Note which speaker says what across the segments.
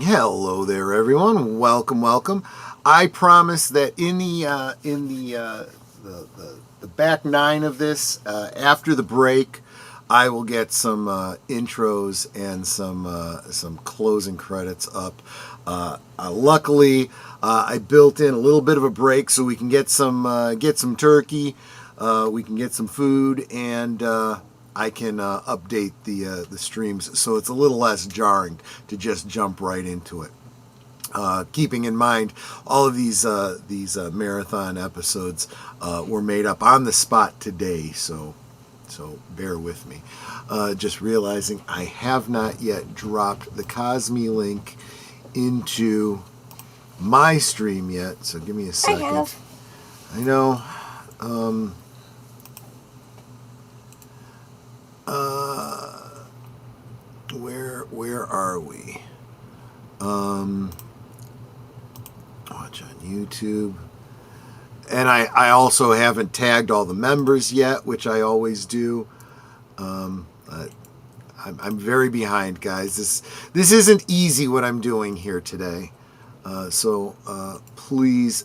Speaker 1: Hello there, everyone. Welcome, welcome. I promise that in the back nine of this, after the break, I will get some intros and some closing credits up. Luckily, I built in a little bit of a break so we can get some turkey, we can get some food, and I can update the streams so it's a little less jarring to just jump right into it. Keeping in mind all of these marathon episodes were made up on the spot today, so bear with me. Just realizing I have not yet dropped the Cosme link into my stream yet, so give me a second.
Speaker 2: I have.
Speaker 1: I know. Where are we? Watch on YouTube. And I also haven't tagged all the members yet, which I always do. I'm very behind, guys. This isn't easy what I'm doing here today. So please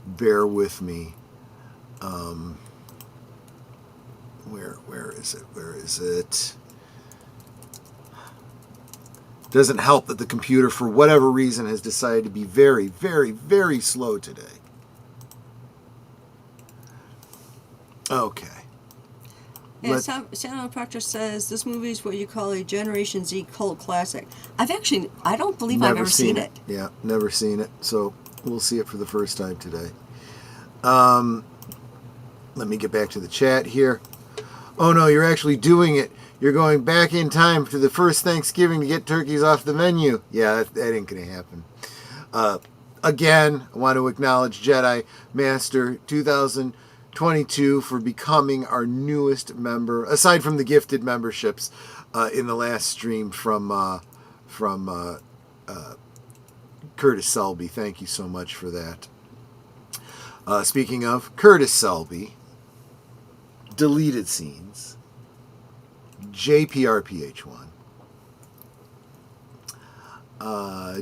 Speaker 1: bear with me. Where is it? Where is it? Doesn't help that the computer, for whatever reason, has decided to be very, very, very slow today. Okay.
Speaker 2: Yeah, Santa Patrick says this movie is what you call a Generation Z cult classic. I don't believe I've ever seen it.
Speaker 1: Yeah, never seen it. So we'll see it for the first time today. Let me get back to the chat here. Oh no, you're actually doing it. You're going back in time to the first Thanksgiving to get turkeys off the menu. Yeah, that ain't going to happen. Again, I want to acknowledge Jedi Master 2022 for becoming our newest member, aside from the gifted memberships in the last stream from Curtis Selby. Thank you so much for that. Speaking of Curtis Selby, deleted scenes, JPRPH1,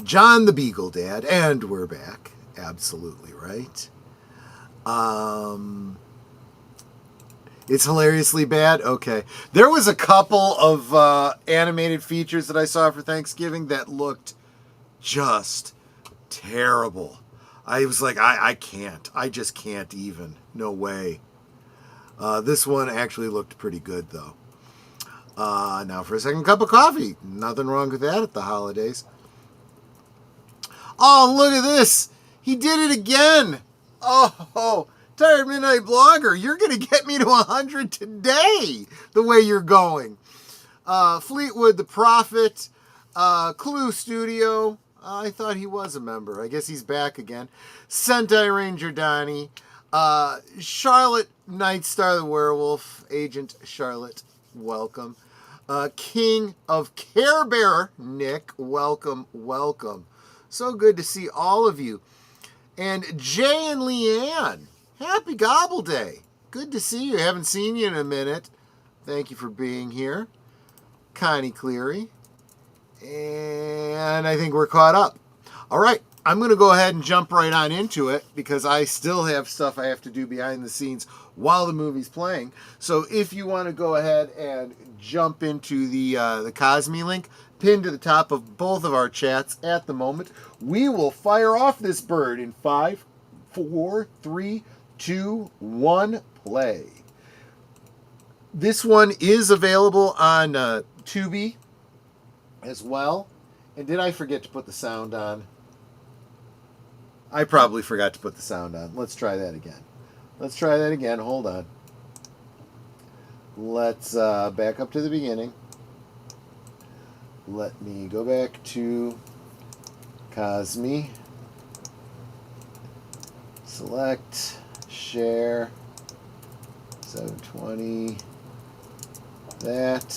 Speaker 1: John the Beagle Dad, and we're back. Absolutely right. It's hilariously bad. Okay. There was a couple of animated features that I saw for Thanksgiving that looked just terrible. I was like, I can't. I just can't even. No way. This one actually looked pretty good, though. Now for a second cup of coffee. Nothing wrong with that at the holidays. Oh, look at this. He did it again. Oh, Tired Midnight Blogger, you're going to get me to 100 today, the way you're going. Fleetwood the Prophet, CluuStudio. I thought he was a member. I guess he's back again. Sentai Ranger Donnie. Charlotte Nightstar the Werewolf. Agent Charlotte, welcome. King of CareBearNick, welcome, welcome. So good to see all of you. And Jay and Leanne, happy Gobble Day. Good to see you. Haven't seen you in a minute. Thank you for being here. Connie Cleary. And I think we're caught up. All right, I'm going to go ahead and jump right on into it because I still have stuff I have to do behind the scenes while the movie's playing. So if you want to go ahead and jump into the Cosme link, pinned to the top of both of our chats at the moment, we will fire off this bird in 5, 4, 3, 2, 1, play. This one is available on Tubi as well. And did I forget to put the sound on? I probably forgot to put the sound on. Let's try that again. Hold on. Let's back up to the beginning. Let me go back to Cosme. Select, share, 720. That,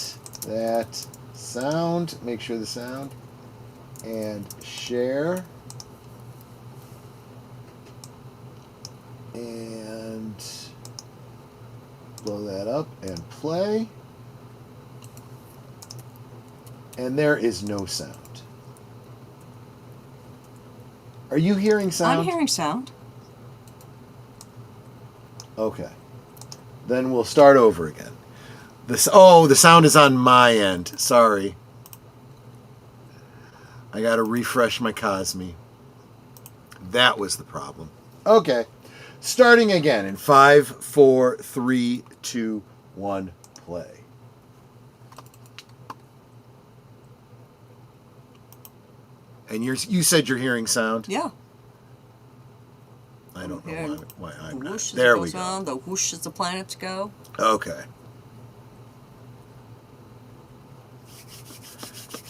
Speaker 1: sound. Make sure the sound. And share. And blow that up and play. And there is no sound. Are you hearing sound?
Speaker 2: I'm hearing sound.
Speaker 1: Okay. Then we'll start over again. The sound is on my end. Sorry. I got to refresh my Cosme. That was the problem. Okay. Starting again in 5, 4, 3, 2, 1, play. And you said you're hearing sound?
Speaker 2: Yeah.
Speaker 1: I don't know why I'm not.
Speaker 2: Whoosh
Speaker 1: There
Speaker 2: as it
Speaker 1: we
Speaker 2: goes
Speaker 1: go.
Speaker 2: on, the whoosh as the planets go.
Speaker 1: Okay.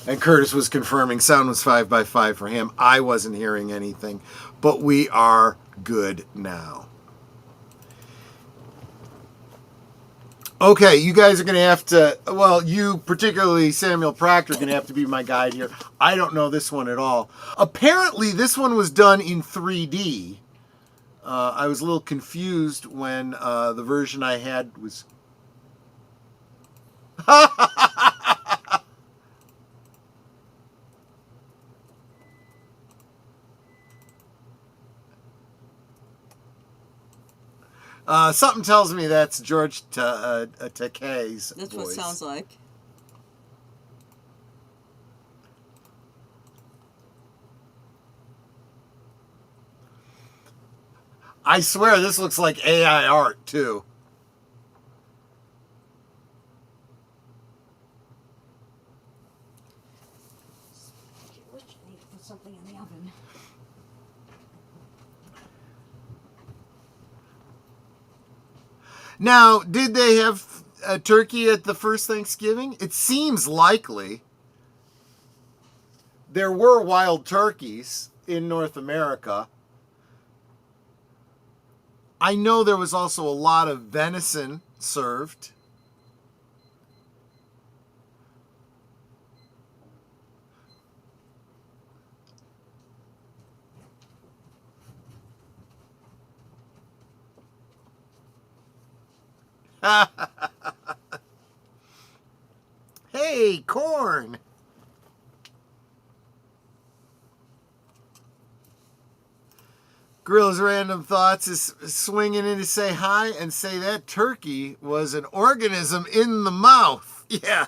Speaker 1: And Curtis was confirming sound was 5 by 5 for him. I wasn't hearing anything, but we are good now. Okay, you guys are going to have to, well, you, particularly Samuel Proctor, are going to have to be my guide here. I don't know this one at all. Apparently, this one was done in 3D. I was a little confused when the version I had was... Something tells me that's George Takei's
Speaker 2: That's
Speaker 1: voice.
Speaker 2: what it sounds like.
Speaker 1: I swear this looks like AI art, too.
Speaker 2: I need to put something in the oven.
Speaker 1: Now, did they have a turkey at the first Thanksgiving? It seems likely. There were wild turkeys in North America. I know there was also a lot of venison served. Hey, corn. Gorilla's Random Thoughts is swinging in to say hi and say that turkey was an organism in the mouth. Yeah,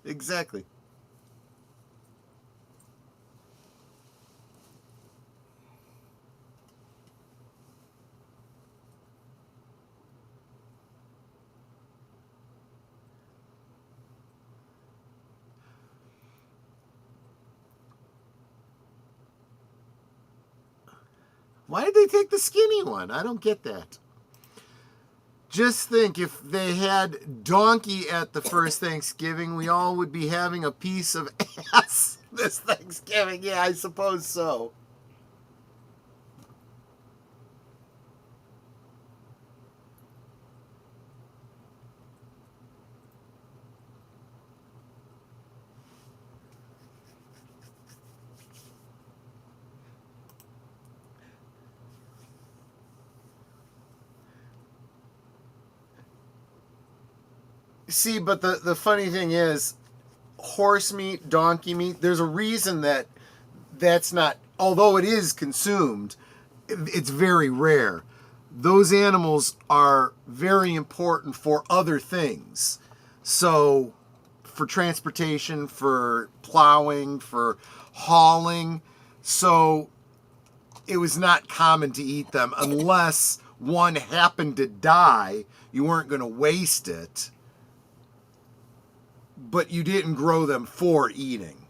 Speaker 1: exactly. Why did they take the skinny one? I don't get that. Just think, if they had donkey at the first Thanksgiving, we all would be having a piece of ass this Thanksgiving. Yeah, I suppose so. See, but the funny thing is, horse meat, donkey meat, there's a reason that's not, although it is consumed, it's very rare. Those animals are very important for other things. So, for transportation, for plowing, for hauling. So, it was not common to eat them unless one happened to die. You weren't going to waste it. But you didn't grow them for eating.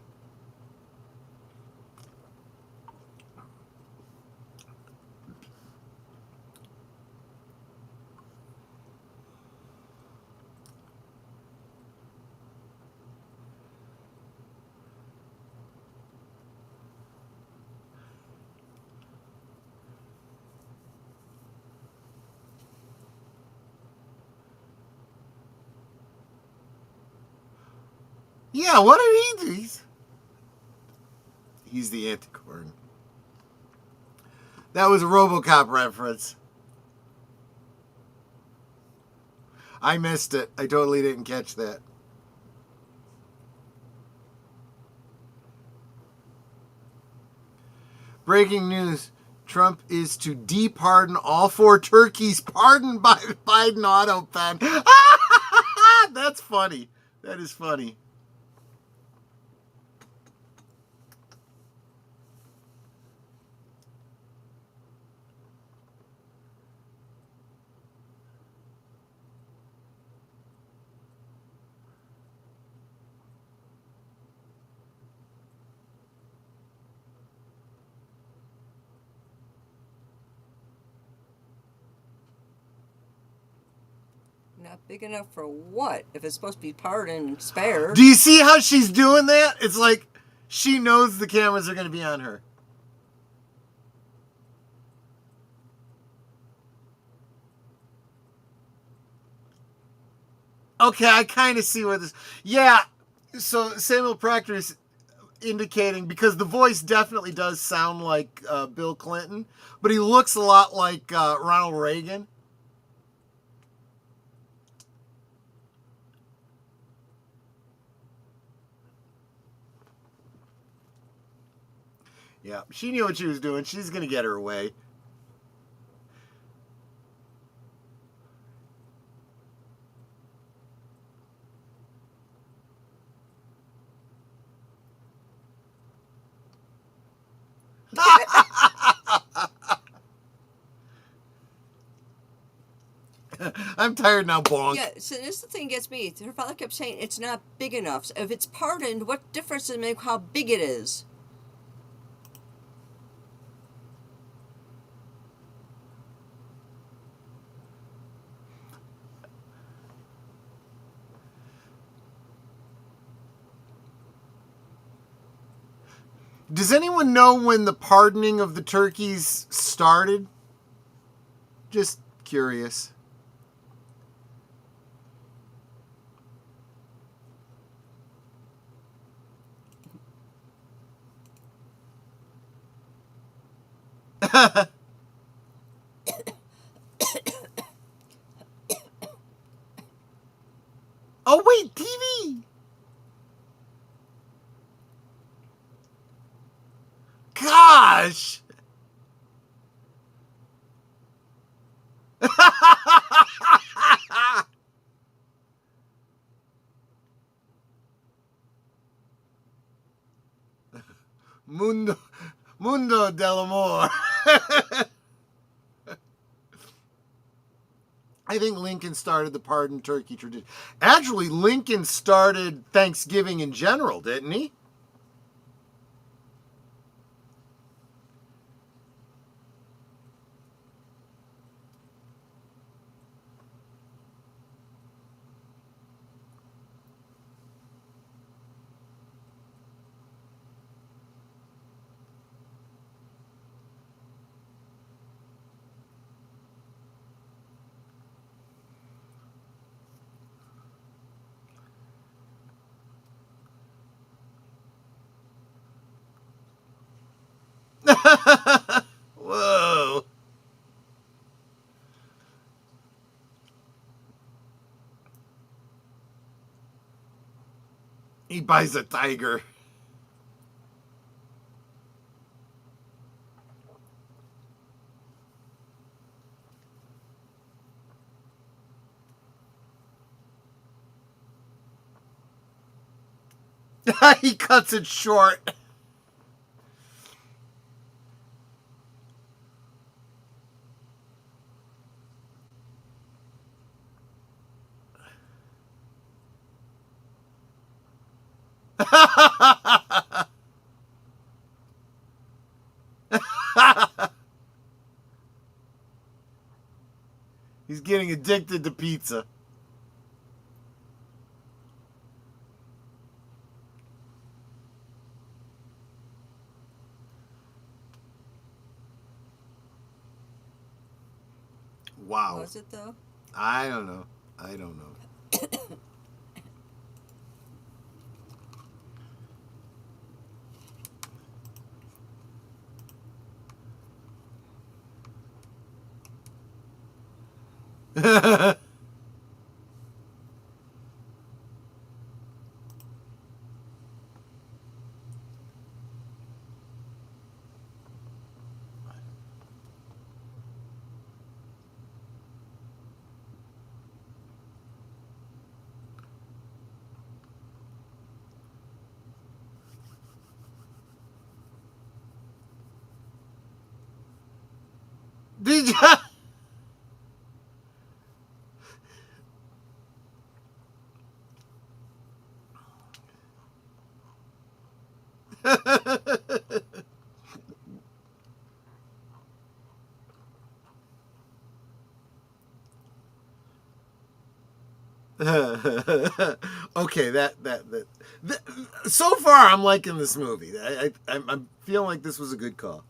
Speaker 1: Yeah, what did he do? He's the Anticorn. That was a RoboCop reference. I missed it. I totally didn't catch that. Breaking news. Trump is to de-pardon all 4 turkeys pardoned by Biden auto pen. That's funny. That is funny.
Speaker 2: Not big enough for what? If it's supposed to be pardoned and spared.
Speaker 1: Do you see how she's doing that? It's like she knows the cameras are going to be on her. Okay, I kind of see where this... Yeah, so Samuel Proctor is indicating, because the voice definitely does sound like Bill Clinton, but he looks a lot like Ronald Reagan. Yeah, she knew what she was doing. She's going to get her way. I'm tired now, bonk.
Speaker 2: Yeah, so this is the thing that gets me. Her father kept saying it's not big enough. So if it's pardoned, what difference does it make how big it is?
Speaker 1: Does anyone know when the pardoning of the turkeys started? Just curious. Oh, wait, TV! Gosh! Mundo dell'amore. I think Lincoln started the pardoned turkey tradition. Actually, Lincoln started Thanksgiving in general, didn't he? Whoa. He buys a tiger. He cuts it short. He's getting addicted to pizza. Wow.
Speaker 2: Was it though?
Speaker 1: I don't know. I don't know. Did you? Okay, that so far I'm liking this movie. I'm feeling like this was a good call.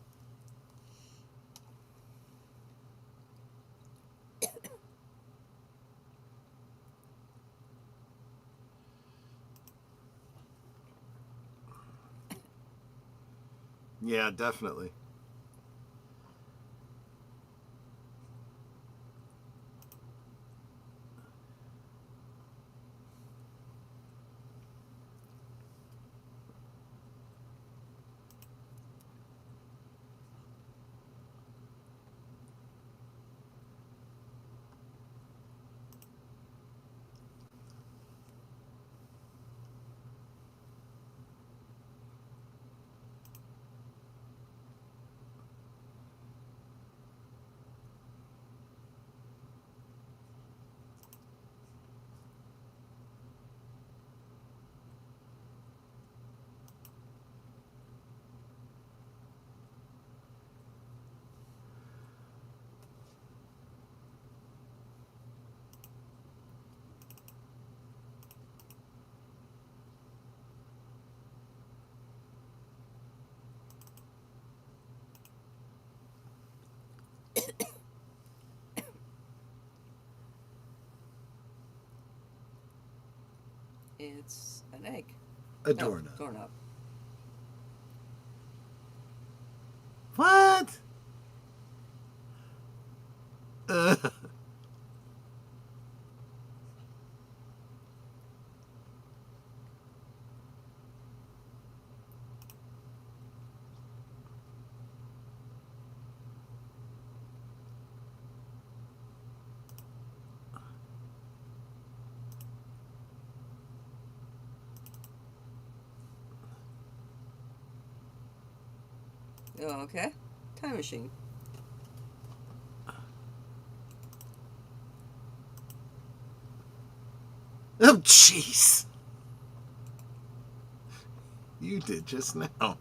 Speaker 1: Yeah, definitely.
Speaker 2: It's an egg.
Speaker 1: A doorknob.
Speaker 2: No, doorknob.
Speaker 1: What?
Speaker 2: Oh, okay. Time machine.
Speaker 1: Oh, jeez. You did just now.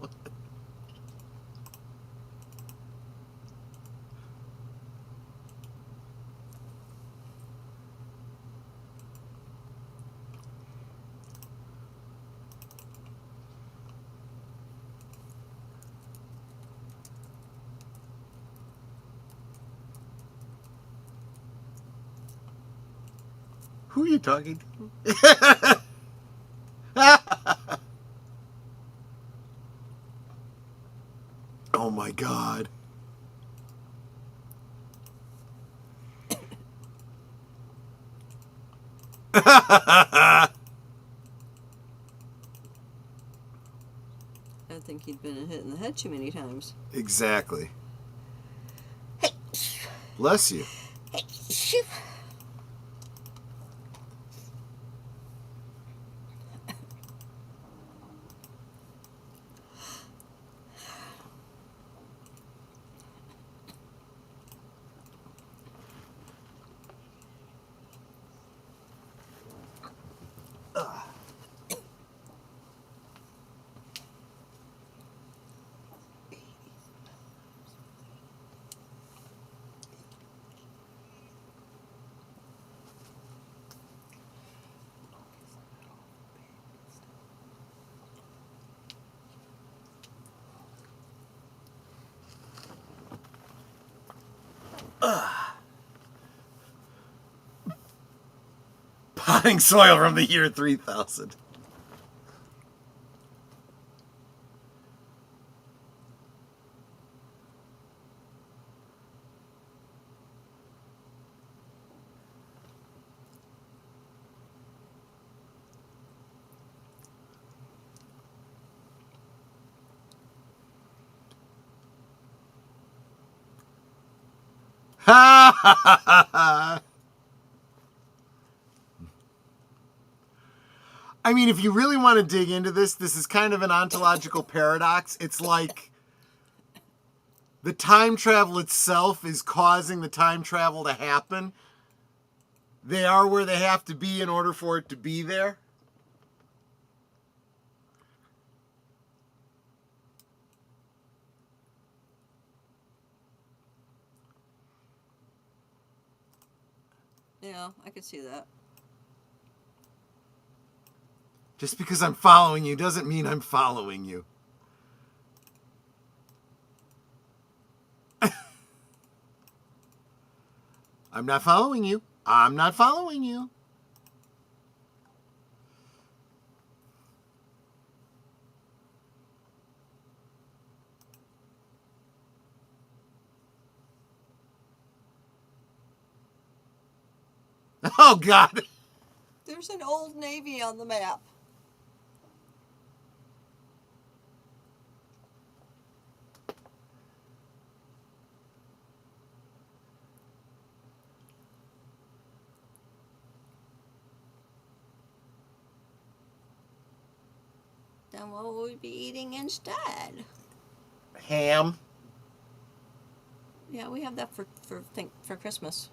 Speaker 1: Who are you talking to? Oh my God.
Speaker 2: I think he'd been hit in the head too many times.
Speaker 1: Exactly. Bless you. Potting soil from the year 3000. Ha ha ha ha! I mean, if you really want to dig into this, this is kind of an ontological paradox. It's like the time travel itself is causing the time travel to happen. They are where they have to be in order for it to be there.
Speaker 2: Yeah, I could see that.
Speaker 1: Just because I'm following you doesn't mean I'm following you. I'm not following you. I'm not following you. Oh, God.
Speaker 2: There's an Old Navy on the map. Then what will we be eating instead?
Speaker 1: Ham.
Speaker 2: Yeah, we have that for Christmas.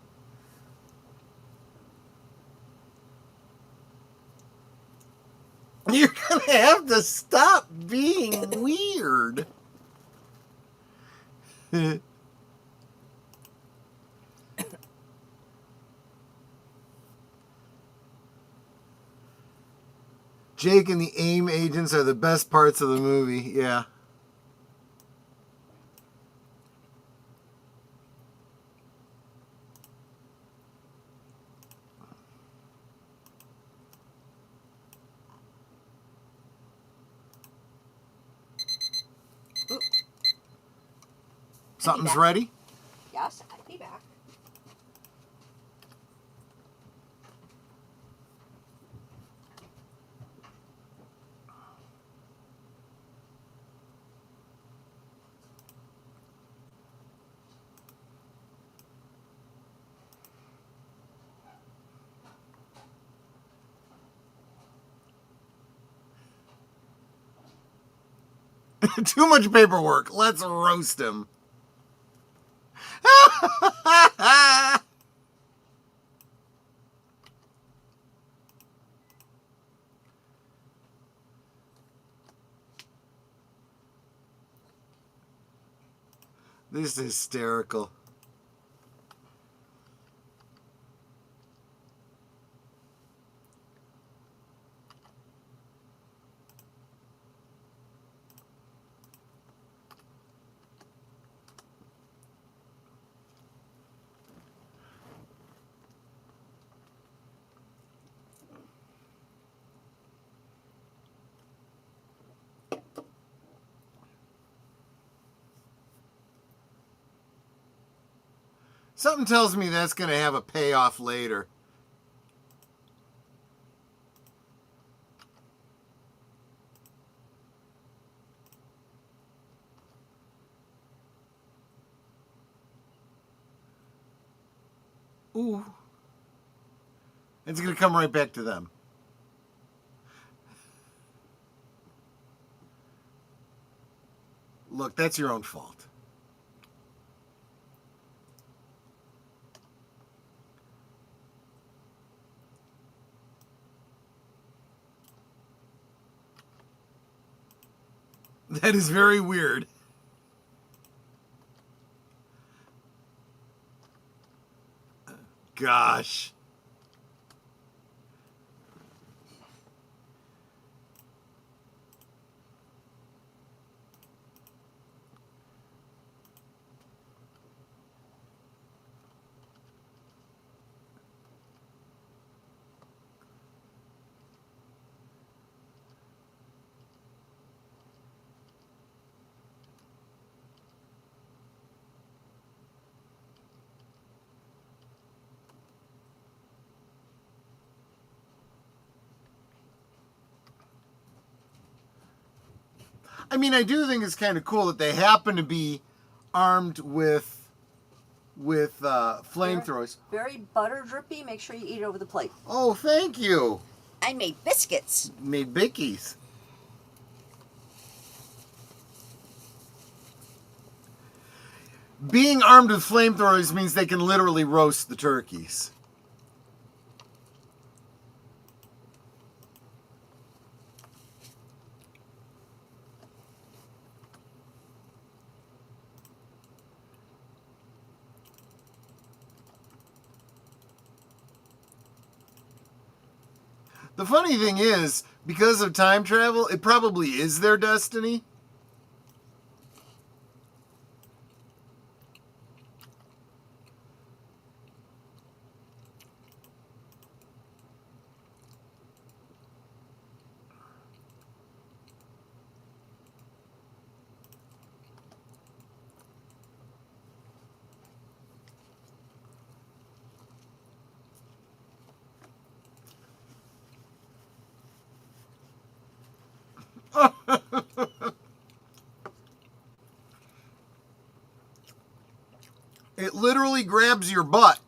Speaker 1: You're going to have to stop being weird. Jake and the AIM agents are the best parts of the movie. Yeah.
Speaker 2: Ooh.
Speaker 1: Something's ready?
Speaker 2: Yes, I'll be back.
Speaker 1: Too much paperwork. Let's roast him. This is hysterical. Something tells me that's going to have a payoff later. Ooh. It's going to come right back to them. Look, that's your own fault. That is very weird. Gosh. I mean, I do think it's kind of cool that they happen to be armed with flamethrowers.
Speaker 2: Very butter drippy. Make sure you eat it over the plate.
Speaker 1: Oh, thank you.
Speaker 2: I made biscuits.
Speaker 1: Made bickies. Being armed with flamethrowers means they can literally roast the turkeys. The funny thing is, because of time travel, it probably is their destiny. It literally grabs your butt.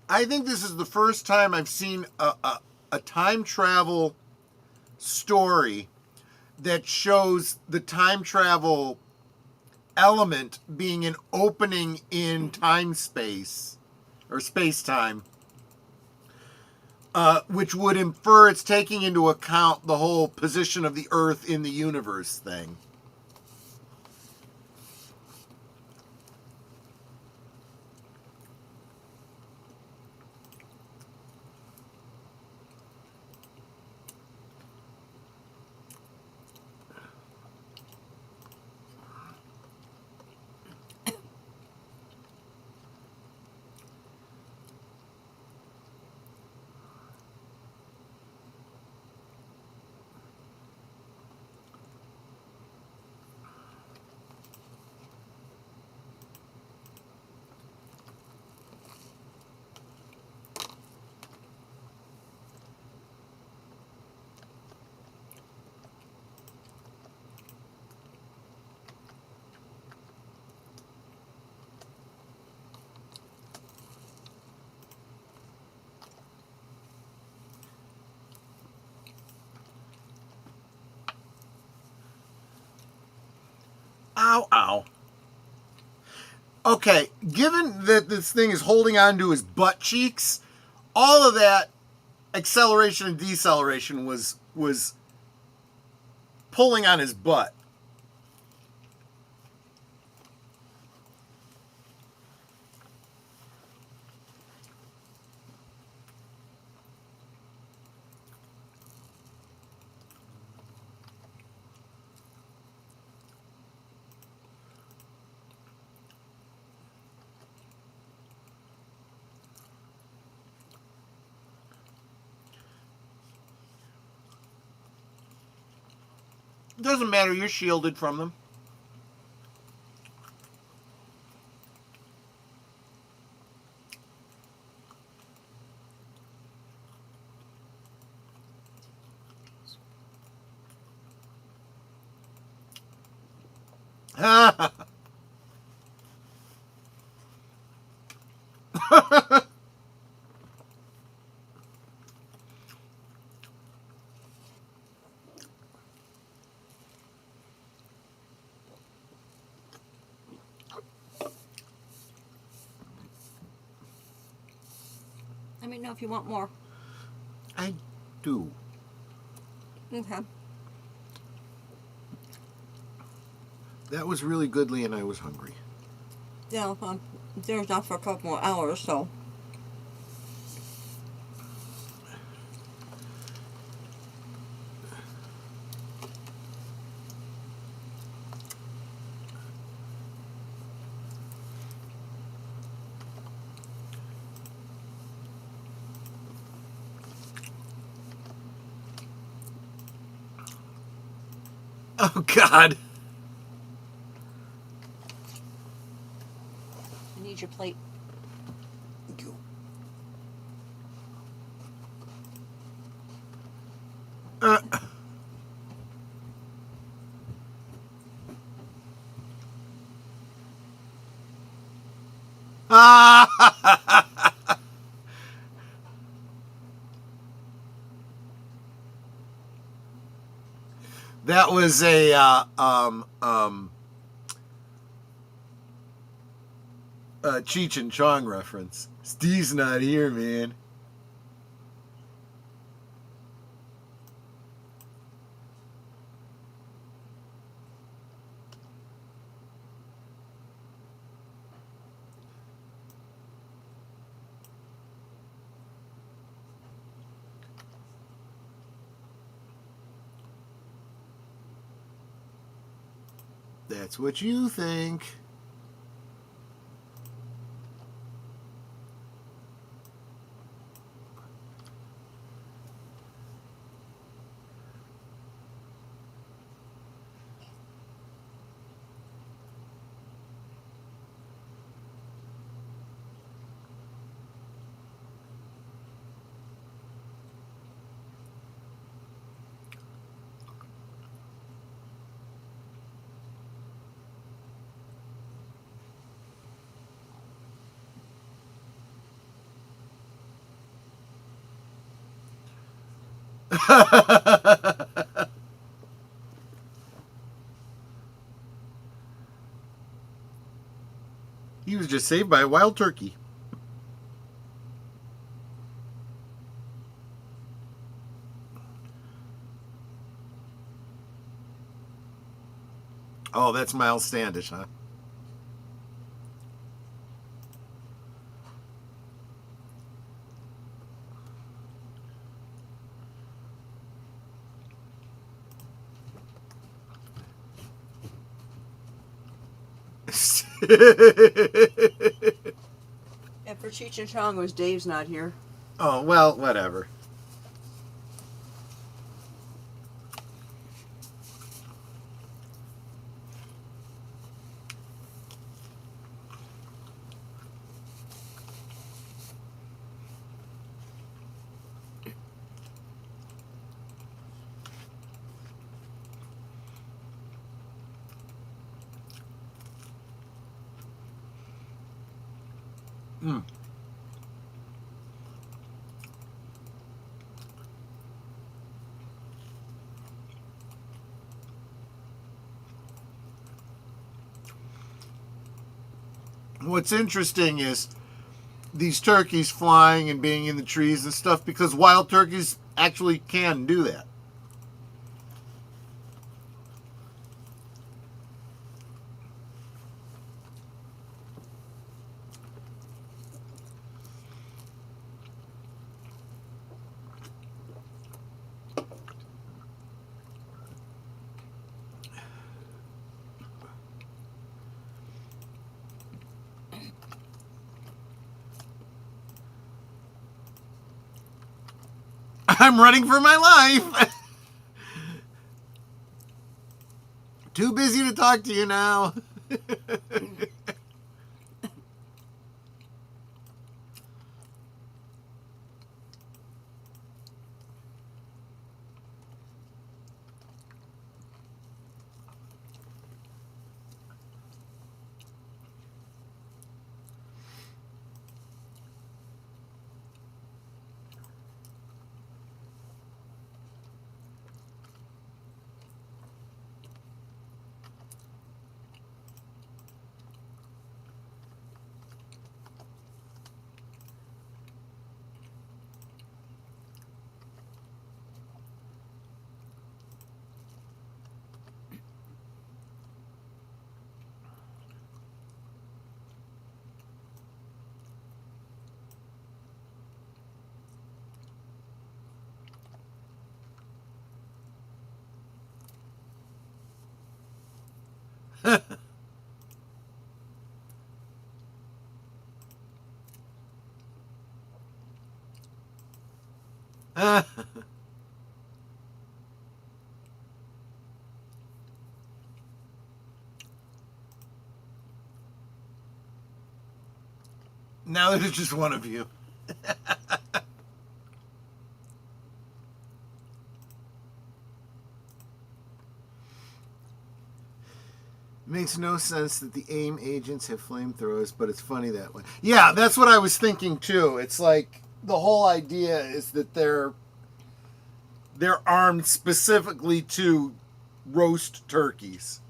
Speaker 1: I think this is the first time I've seen a time travel story that shows the time travel element being an opening in time space or space time, which would infer it's taking into account the whole position of the Earth in the universe thing. Ow, ow. Okay, given that this thing is holding on to his butt cheeks, all of that acceleration and deceleration was pulling on his butt. Doesn't matter, you're shielded from them.
Speaker 2: Let me know if you want more.
Speaker 1: I do.
Speaker 2: Okay.
Speaker 1: That was really goodly and I was hungry.
Speaker 2: Yeah, there's not for a couple more hours, so.
Speaker 1: Oh, God.
Speaker 2: I need your plate.
Speaker 1: Thank you. That was a Cheech and Chong reference. Steve's not here, man. That's what you think. He was just saved by a wild turkey. Oh, that's Miles Standish, huh?
Speaker 2: And for Cheech and Chong, it was Dave's not here.
Speaker 1: Oh, well, whatever. Mm. What's interesting is these turkeys flying and being in the trees and stuff, because wild turkeys actually can do that. I'm running for my life. Too busy to talk to you now. Now there's just one of you. Makes no sense that the AIM agents have flamethrowers, but it's funny that way. Yeah, that's what I was thinking too. It's like the whole idea is that they're armed specifically to roast turkeys.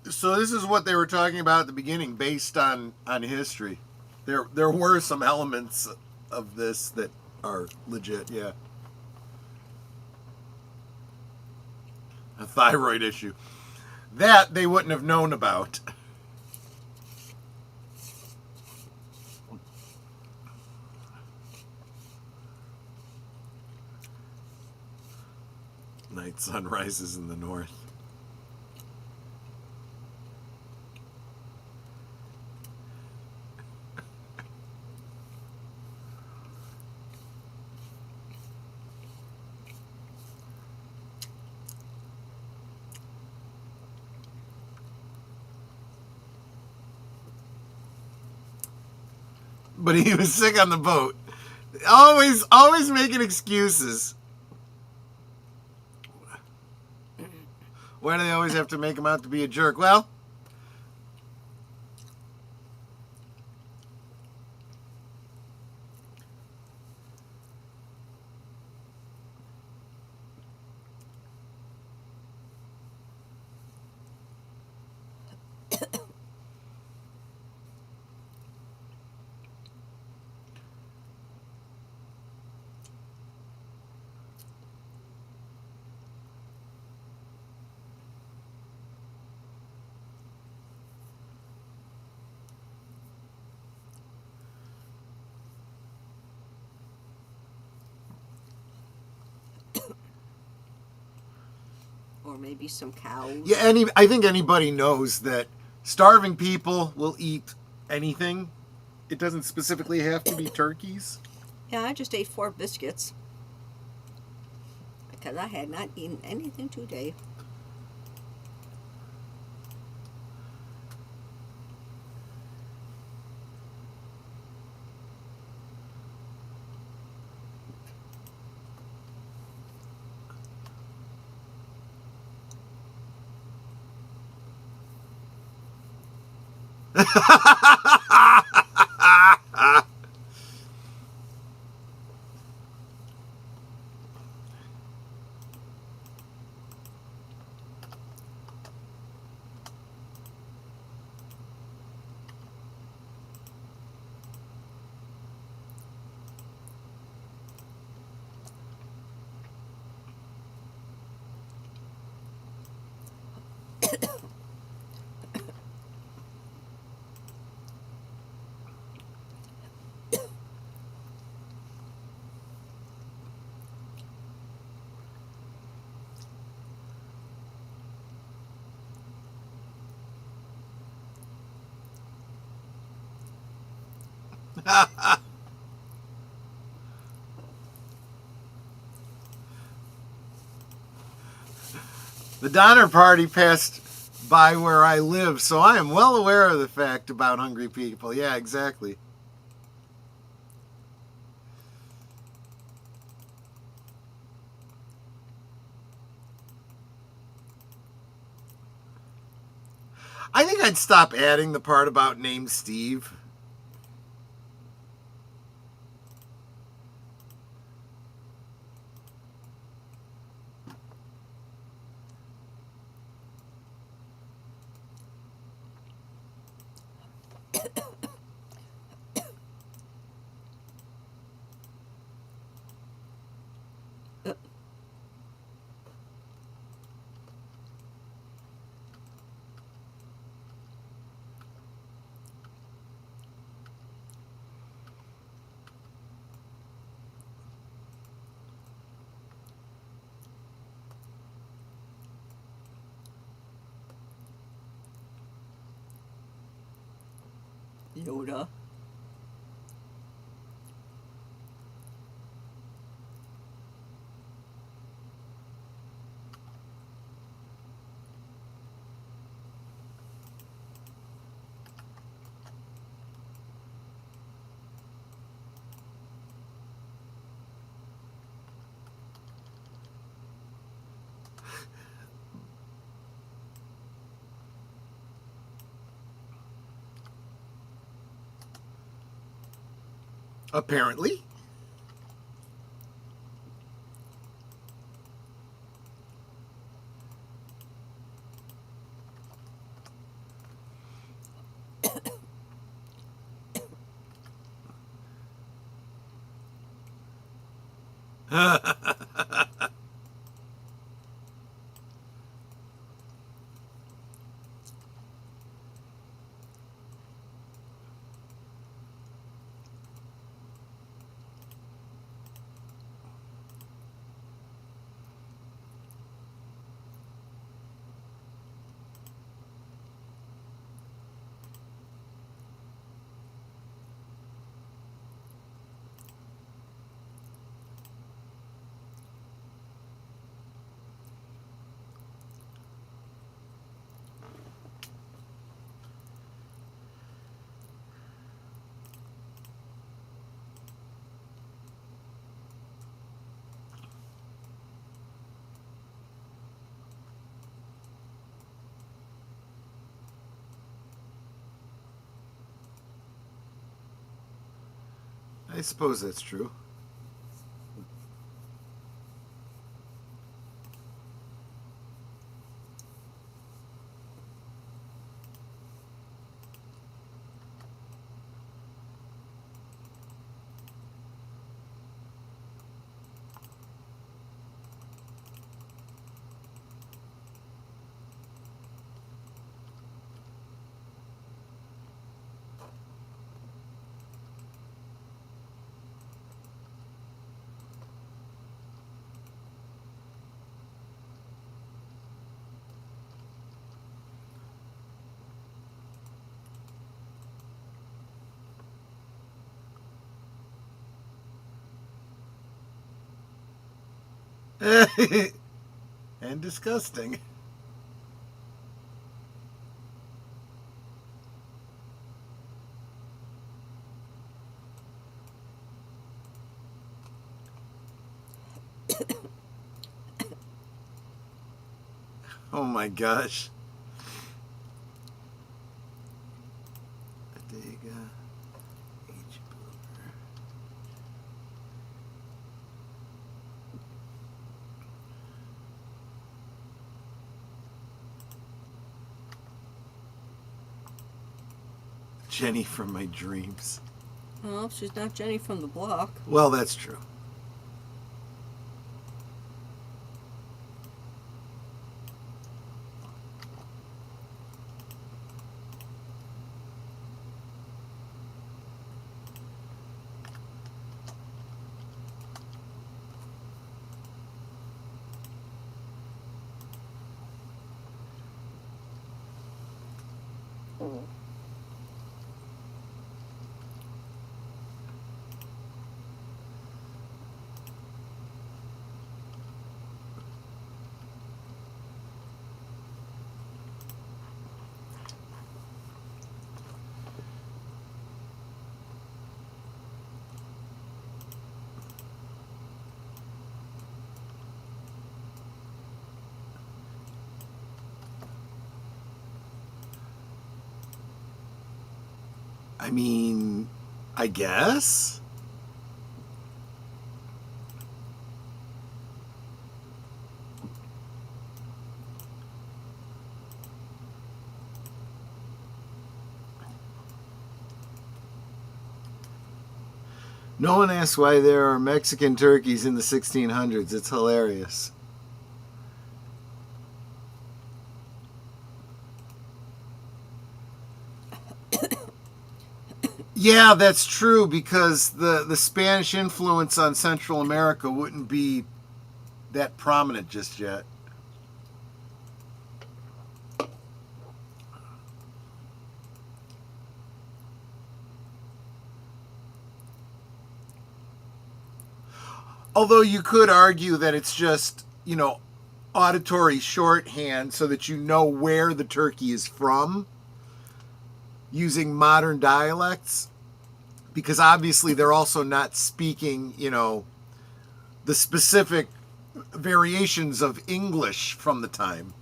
Speaker 1: So this is what they were talking about at the beginning, based on history. There were some elements of this that are legit, yeah. A thyroid issue. That they wouldn't have known about. Night sun rises in the north. But he was sick on the boat. Always making excuses. Why do they always have to make him out to be a jerk? Well,
Speaker 2: or maybe some cows.
Speaker 1: yeah, I think anybody knows that starving people will eat anything. It doesn't specifically have to be turkeys.
Speaker 2: Yeah, I just ate 4 biscuits because I had not eaten anything today.
Speaker 1: The Donner Party passed by where I live, so I am well aware of the fact about hungry people. Yeah, exactly. I think I'd stop adding the part about named Steve.
Speaker 2: Yoda.
Speaker 1: Apparently. I suppose that's true. And disgusting. Oh my gosh. Adega. H. Blover. Jenny from my dreams.
Speaker 2: Well, she's not Jenny from the block.
Speaker 1: Well, that's true. I mean, I guess. No one asks why there are Mexican turkeys in the 1600s. It's hilarious. Yeah, that's true because the Spanish influence on Central America wouldn't be that prominent just yet. Although you could argue that it's just, auditory shorthand so that you know where the turkey is from using modern dialects, because obviously they're also not speaking, the specific variations of English from the time.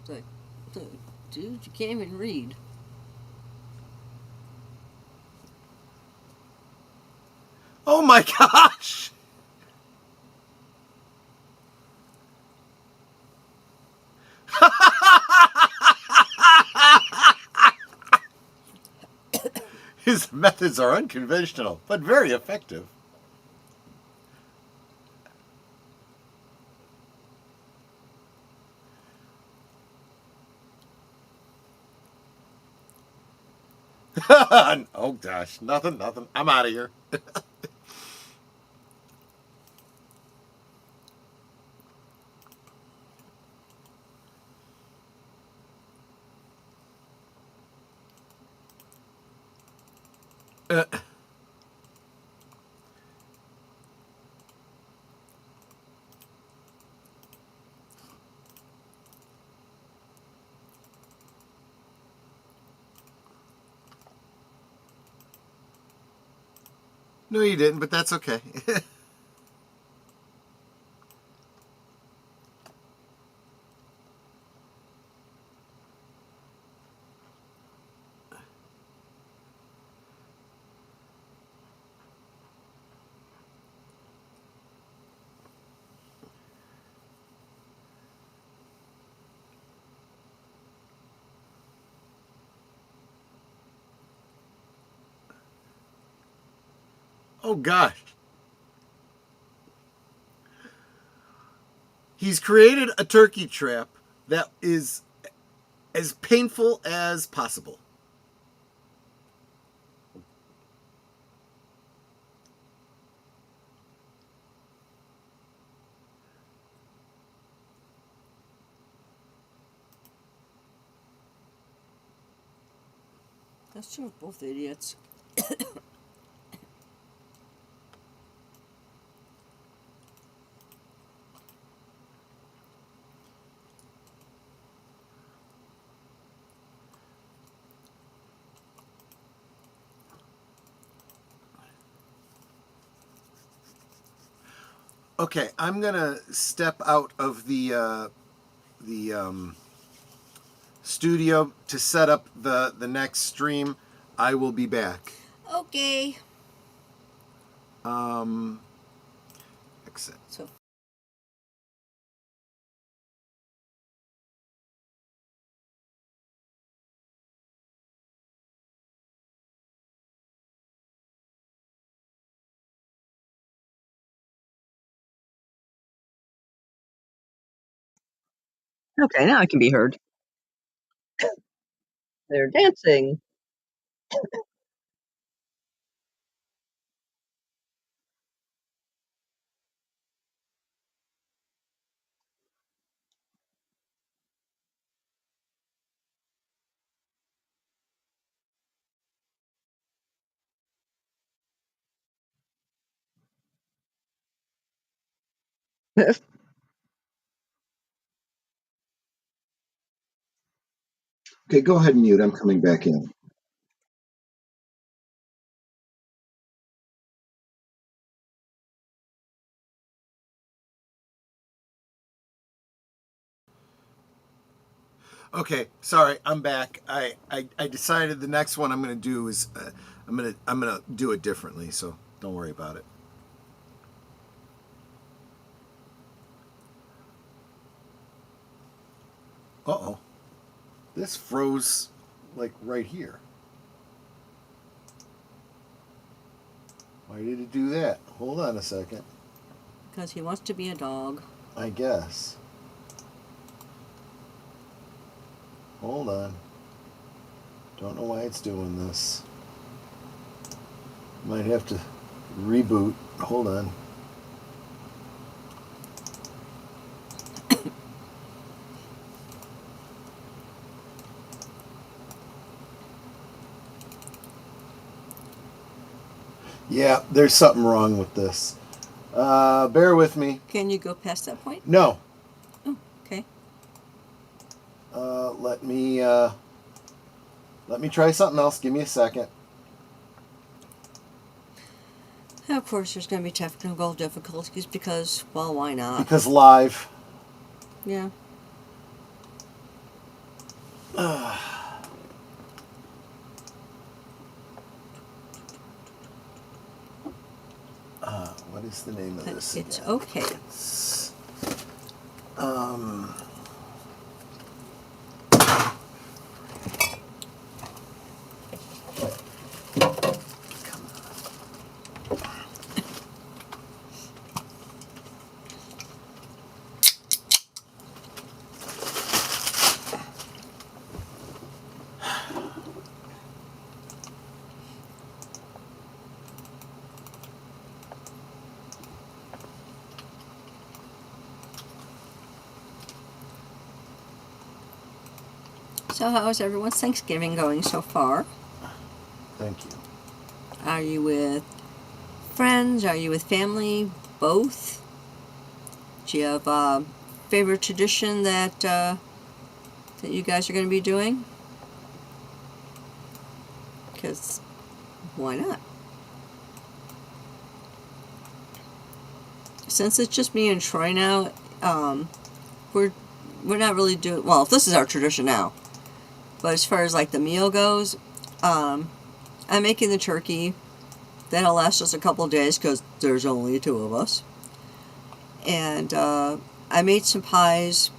Speaker 2: Like, dude, you can't even read.
Speaker 1: Oh my gosh! His methods are unconventional, but very effective. Oh gosh, nothing. I'm out of here. Uh, no, you didn't, but that's okay. Oh gosh. He's created a turkey trap that is as painful as possible.
Speaker 2: That's true, both idiots.
Speaker 1: Okay, I'm gonna step out of the studio to set up the next stream. I will be back.
Speaker 2: Okay.
Speaker 1: Exit.
Speaker 2: So
Speaker 3: Okay, now I can be heard. They're dancing.
Speaker 1: Okay, go ahead and mute. I'm coming back in. Okay, sorry, I'm back. I decided the next one I'm going to do is I'm gonna do it differently, so don't worry about it. Uh-oh. This froze like right here. Why did it do that? Hold on a second.
Speaker 2: Because he wants to be a dog.
Speaker 1: I guess. Hold on. Don't know why it's doing this. Might have to reboot. Hold on. Yeah, there's something wrong with this. Bear with me.
Speaker 2: Can you go past that point?
Speaker 1: No.
Speaker 2: Oh, okay.
Speaker 1: Let me try something else. Give me a second.
Speaker 2: Of course, there's going to be technical difficulties because, well, why not?
Speaker 1: Because live.
Speaker 2: Yeah.
Speaker 1: What is the name of this?
Speaker 2: It's
Speaker 1: again?
Speaker 2: okay.
Speaker 1: It's,
Speaker 2: So how is everyone's Thanksgiving going so far?
Speaker 1: Thank you.
Speaker 2: Are you with friends? Are you with family? Both? Do you have a favorite tradition that that you guys are going to be doing? Because why not? Since it's just me and Troy now, we're not really doing well. This is our tradition now. But as far as like the meal goes, I'm making the turkey. That'll last us a couple of days because there's only two of us. And I made some pies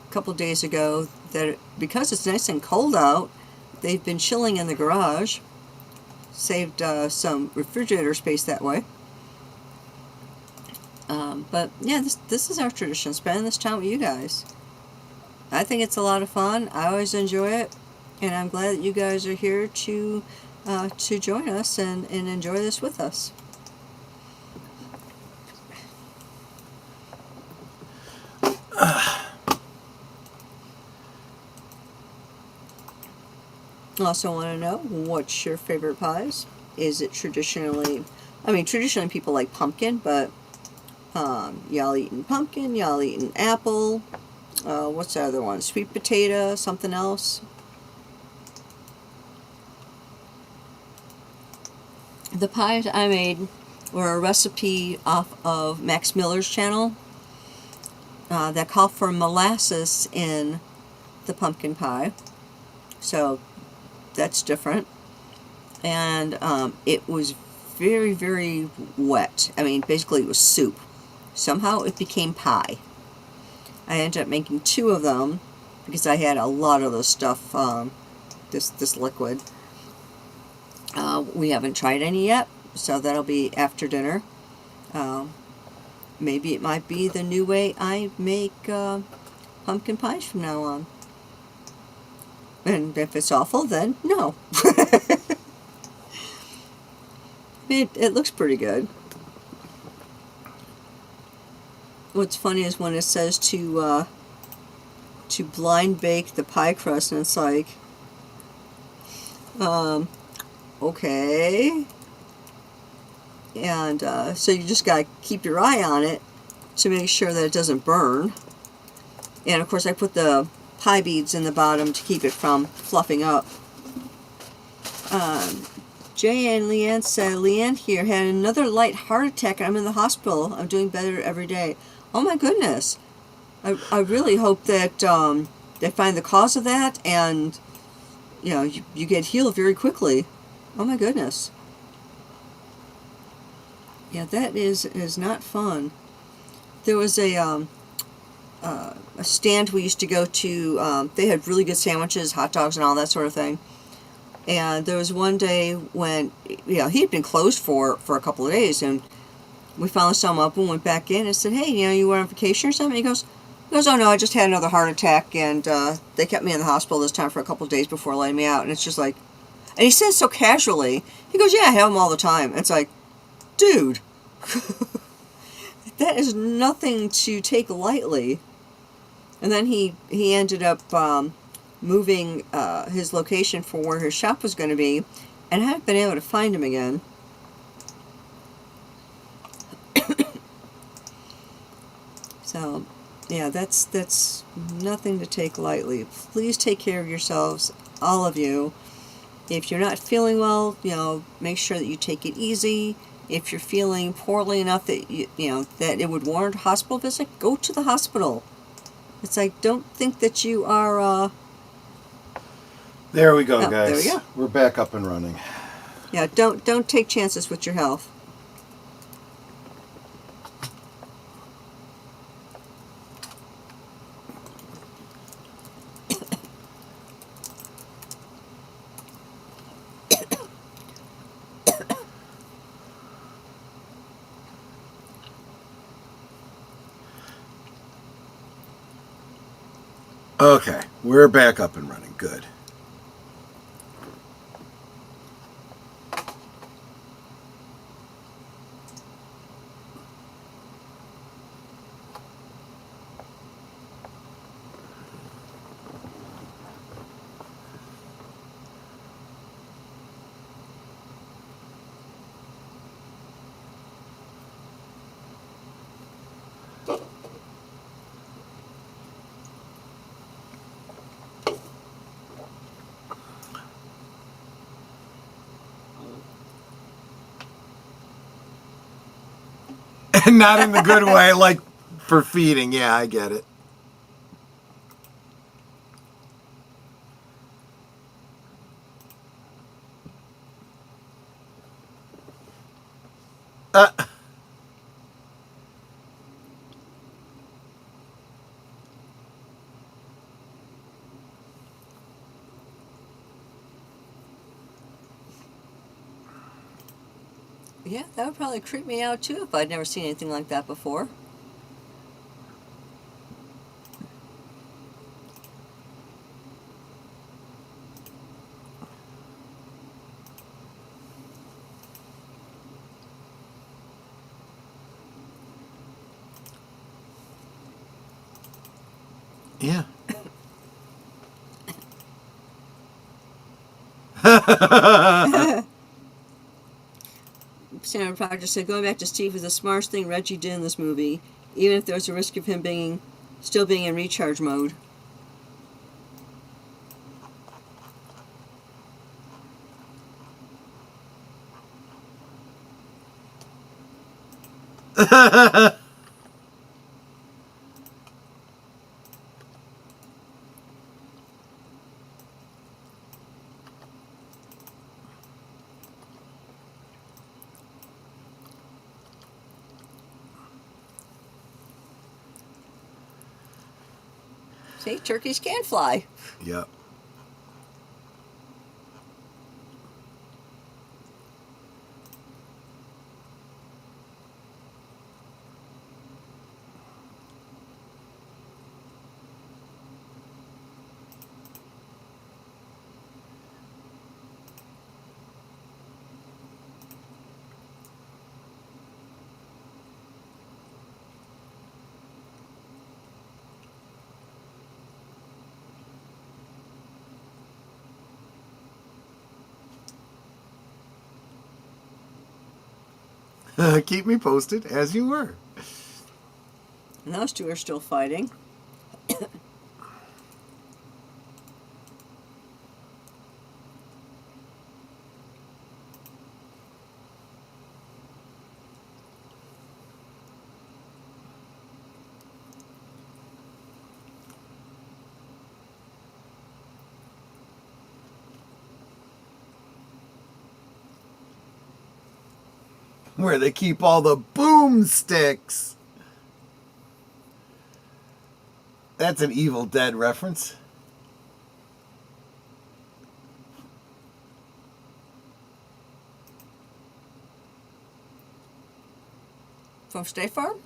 Speaker 2: a couple of days ago that, because it's nice and cold out, they've been chilling in the garage. Saved some refrigerator space that way. But yeah, this is our tradition, spending this time with you guys. I think it's a lot of fun. I always enjoy it, and I'm glad that you guys are here to join us and enjoy this with us. Also want to know, what's your favorite pies? Is it traditionally, traditionally people like pumpkin, but y'all eating pumpkin, y'all eating apple, what's the other one? Sweet potato, something else? The pies I made were a recipe off of Max Miller's channel that called for molasses in the pumpkin pie. So that's different. And it was very, very wet. Basically it was soup. Somehow it became pie. I ended up making 2 of them because I had a lot of the stuff, this liquid. We haven't tried any yet, so that'll be after dinner. Maybe it might be the new way I make pumpkin pies from now on. And if it's awful, then no. It looks pretty good. What's funny is when it says to blind bake the pie crust, and it's like, okay. And so you just gotta keep your eye on it to make sure that it doesn't burn. And of course I put the pie beads in the bottom to keep it from fluffing up. Jay and Leanne said, Leanne here had another light heart attack and I'm in the hospital. I'm doing better every day. Oh my goodness. I really hope that they find the cause of that, and you get healed very quickly. Oh my goodness. Yeah, that is not fun. There was a stand we used to go to. They had really good sandwiches, hot dogs, and all that sort of thing. And there was one day when he had been closed for a couple of days, and we finally saw him up and went back in and said, "Hey, you went on vacation or something?" He goes, "Oh no, I just had another heart attack, and they kept me in the hospital this time for a couple of days before letting me out." And it's just like, and he says so casually, he goes, "Yeah, I have them all the time." And it's like, dude, that is nothing to take lightly. And then he ended up moving his location for where his shop was going to be, and I haven't been able to find him again. So, yeah, that's nothing to take lightly. Please take care of yourselves, all of you. If you're not feeling well, make sure that you take it easy. If you're feeling poorly enough that that it would warrant a hospital visit, go to the hospital. It's like, don't think that you are.
Speaker 1: There we go,
Speaker 2: Oh,
Speaker 1: guys.
Speaker 2: there we go.
Speaker 1: We're back up and running.
Speaker 2: Yeah, don't take chances with your health.
Speaker 1: Okay, we're back up and running. Good. And not in the good way, like for feeding. Yeah, I get it.
Speaker 2: Yeah, that would probably creep me out too if I'd never seen anything like that before.
Speaker 1: Yeah.
Speaker 2: Sandra Proctor said, going back to Steve is the smartest thing Reggie did in this movie, even if there's a risk of him still being in recharge mode. See, turkeys can fly.
Speaker 1: Yep. Keep me posted as you were.
Speaker 2: And those two are still fighting.
Speaker 1: where they keep all the boomsticks. That's an Evil Dead reference.
Speaker 2: From State Farm?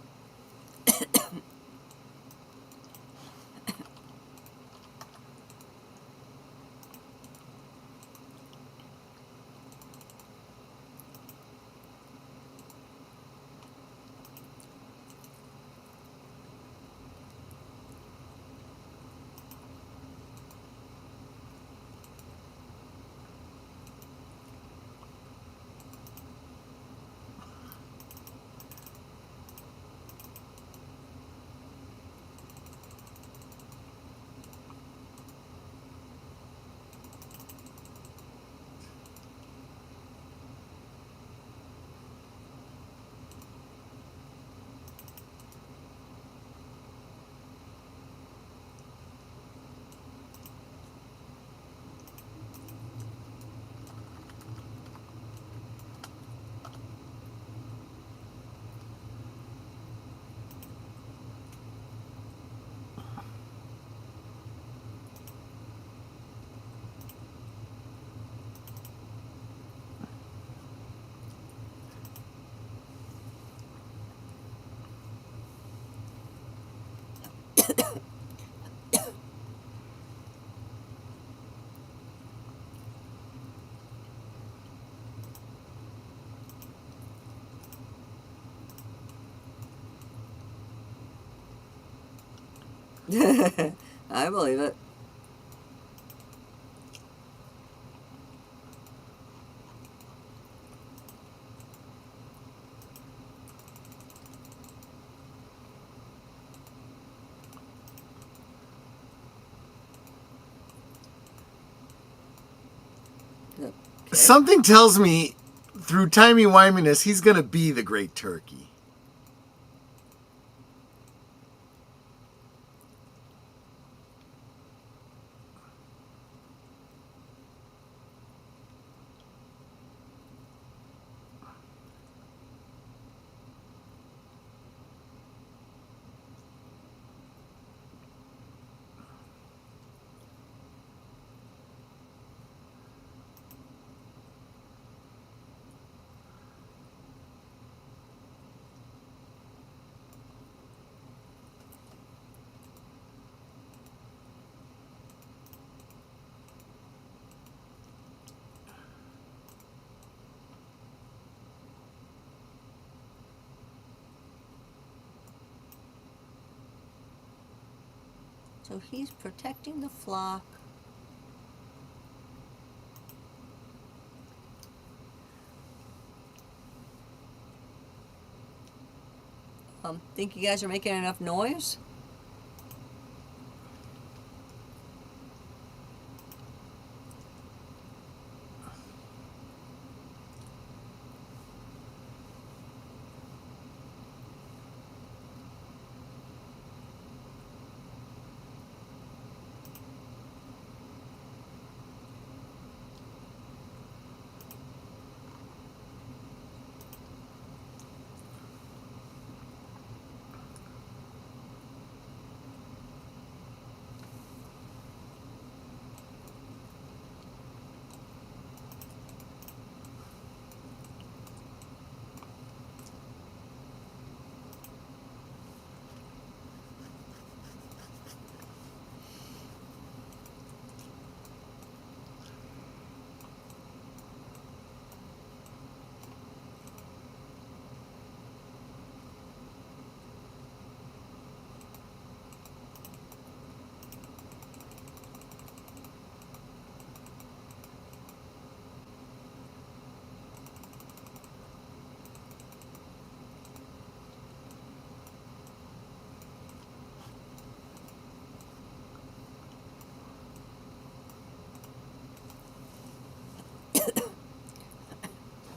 Speaker 2: I believe it. Okay.
Speaker 1: Something tells me, through timey-wiminess, he's going to be the Great Turkey.
Speaker 2: So he's protecting the flock. Think you guys are making enough noise?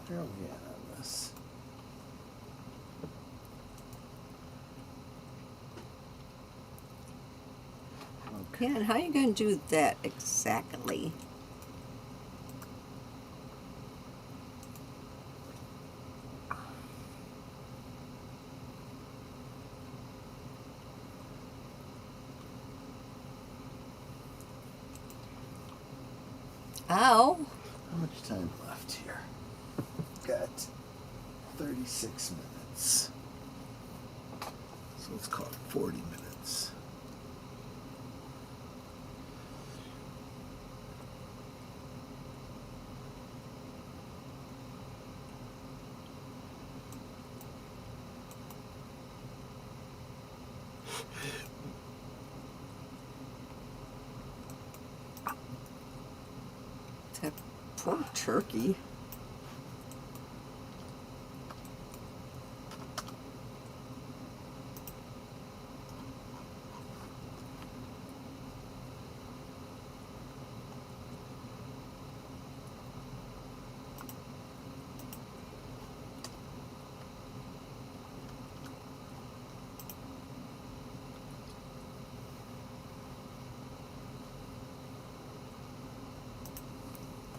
Speaker 1: Where are we at on this?
Speaker 2: Yeah, and how are you going to do that exactly? Ow.
Speaker 1: How much time left here? Got 36 minutes. So let's call it 40 minutes.
Speaker 2: That poor turkey.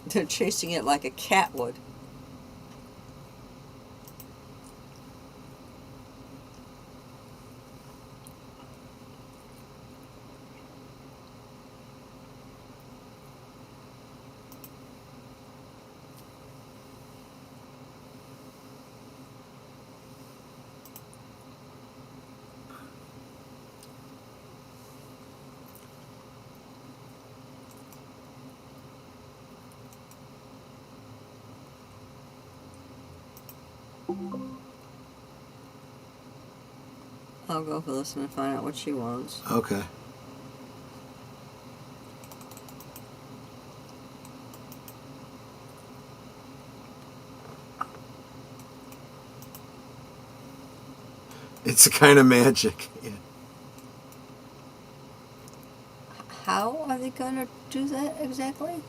Speaker 2: They're chasing it like a cat would. I'll go for this and find out what she wants.
Speaker 1: Okay. It's a kind of magic. Yeah.
Speaker 2: How are they gonna do that exactly?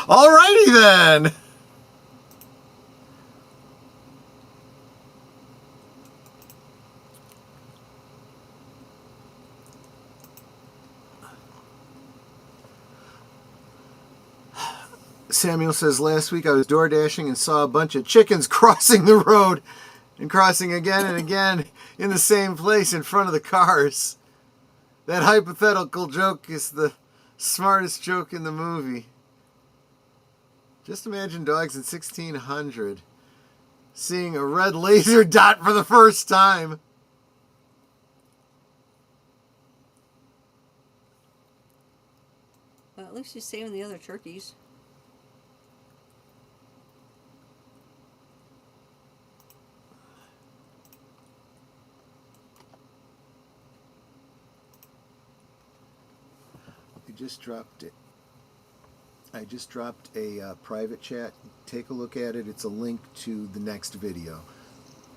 Speaker 1: Alrighty then. Samuel says, last week I was door dashing and saw a bunch of chickens crossing the road and crossing again and again in the same place in front of the cars. That hypothetical joke is the smartest joke in the movie. Just imagine dogs in 1600 seeing a red laser dot for the first time.
Speaker 2: Well, at least she's saving the other turkeys.
Speaker 1: I just dropped a private chat. Take a look at it. It's a link to the next video.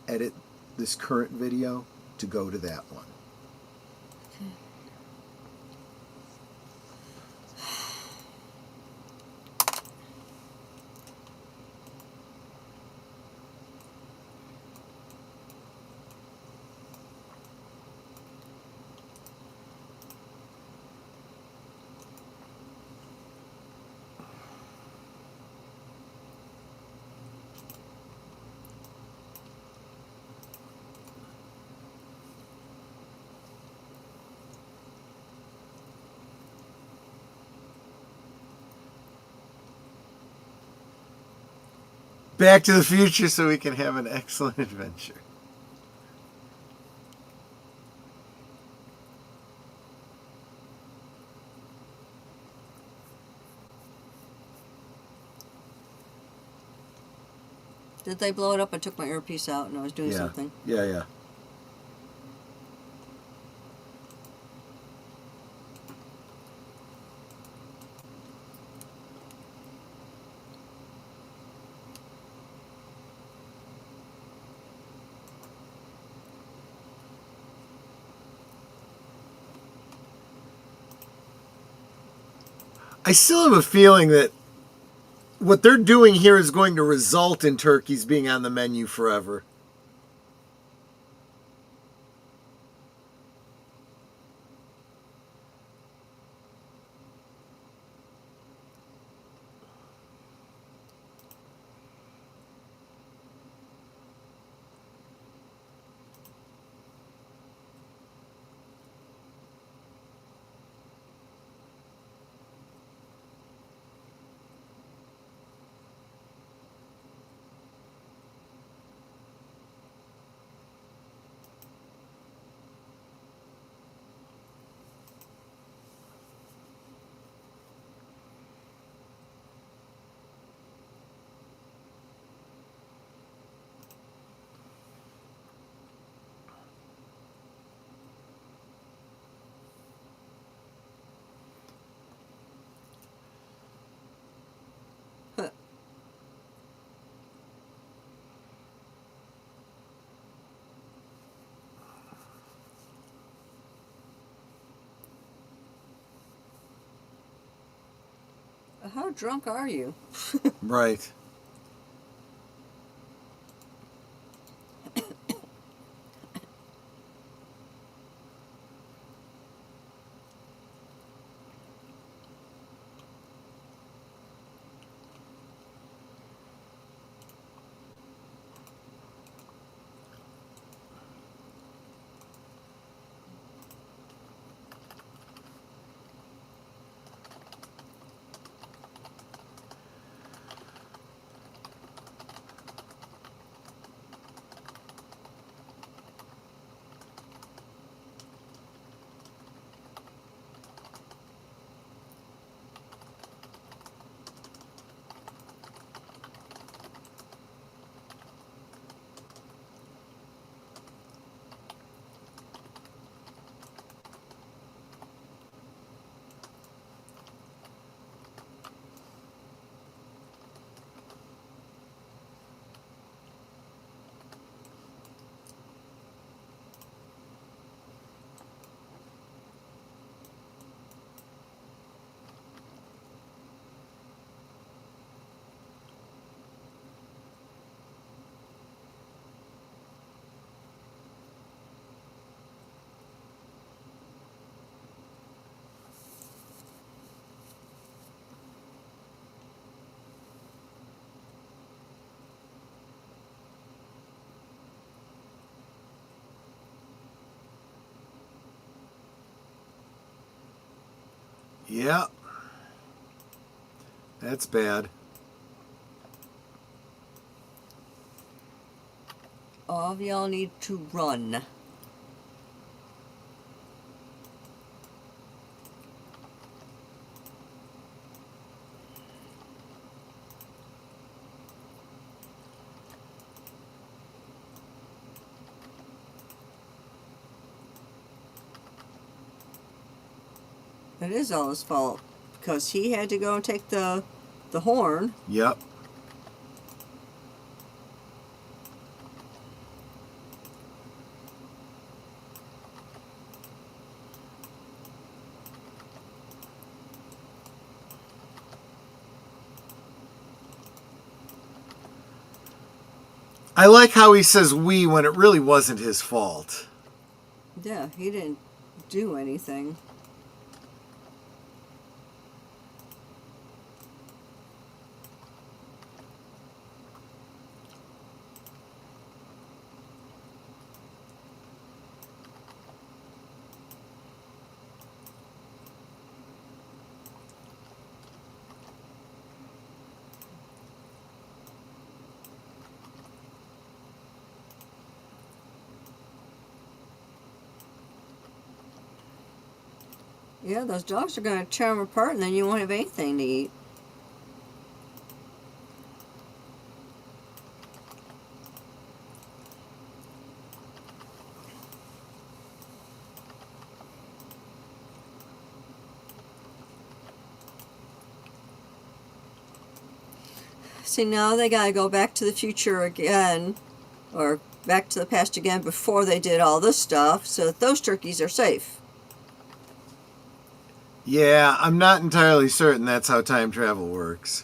Speaker 1: Edit this current video to go to that one. Back to the future so we can have an excellent adventure.
Speaker 2: Did they blow it up? I took my earpiece out and I was doing something.
Speaker 1: Yeah. I still have a feeling that what they're doing here is going to result in turkeys being on the menu forever.
Speaker 2: How drunk are you?
Speaker 1: Right. Yeah. That's bad.
Speaker 2: All of y'all need to run. It is all his fault because he had to go and take the horn.
Speaker 1: Yep. I like how he says we when it really wasn't his fault.
Speaker 2: Yeah, he didn't do anything. Yeah, those dogs are going to tear them apart and then you won't have anything to eat. See, now they got to go back to the future again, or back to the past again before they did all this stuff, so that those turkeys are safe.
Speaker 1: Yeah, I'm not entirely certain that's how time travel works.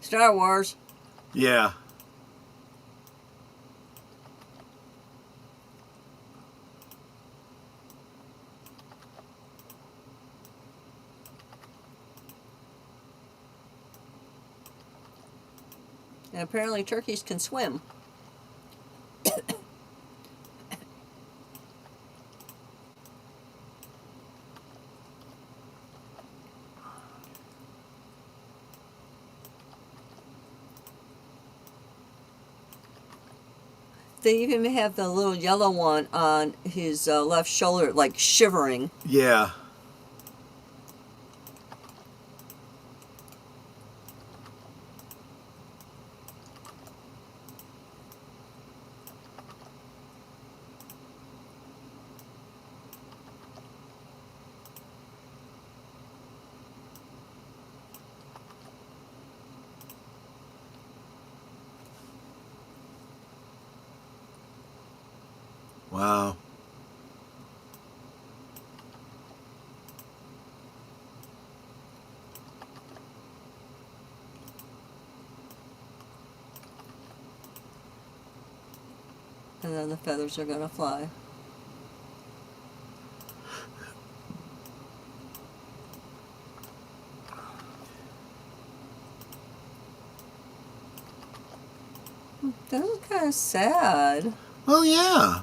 Speaker 2: Star Wars.
Speaker 1: Yeah.
Speaker 2: And apparently turkeys can swim. They even have the little yellow one on his left shoulder, like shivering.
Speaker 1: Yeah. Wow.
Speaker 2: And then the feathers are going to fly. This is kind of sad.
Speaker 1: Well, yeah.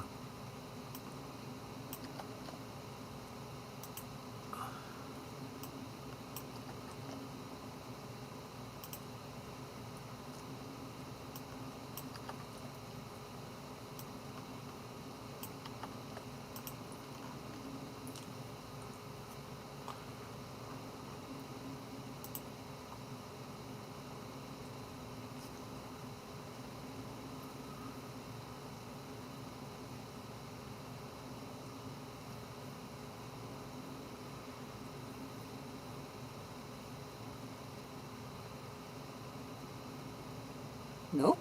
Speaker 2: Nope.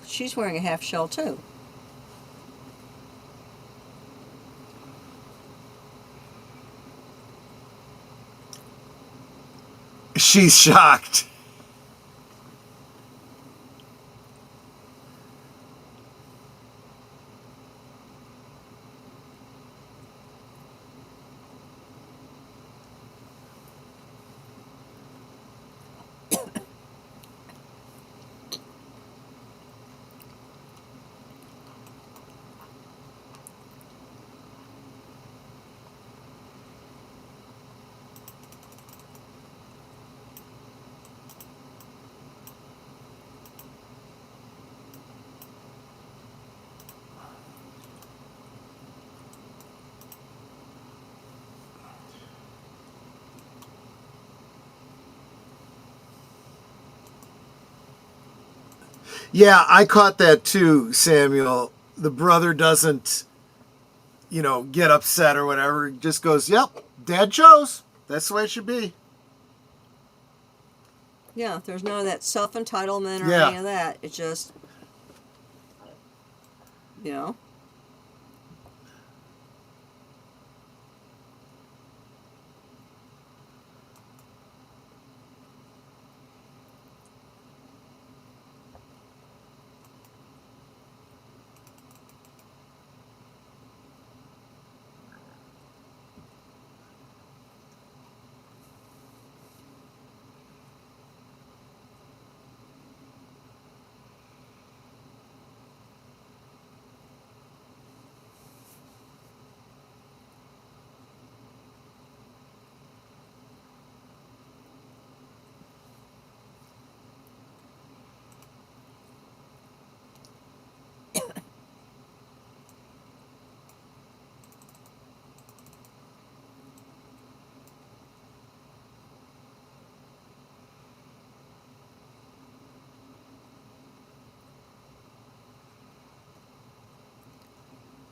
Speaker 2: She's wearing a half shell too.
Speaker 1: She's shocked. Yeah, I caught that too, Samuel. The brother doesn't, get upset or whatever. He just goes, "Yep, Dad chose. That's the way it should be."
Speaker 2: Yeah, there's none of that self-entitlement or
Speaker 1: Yeah.
Speaker 2: any of that. It's just, you know.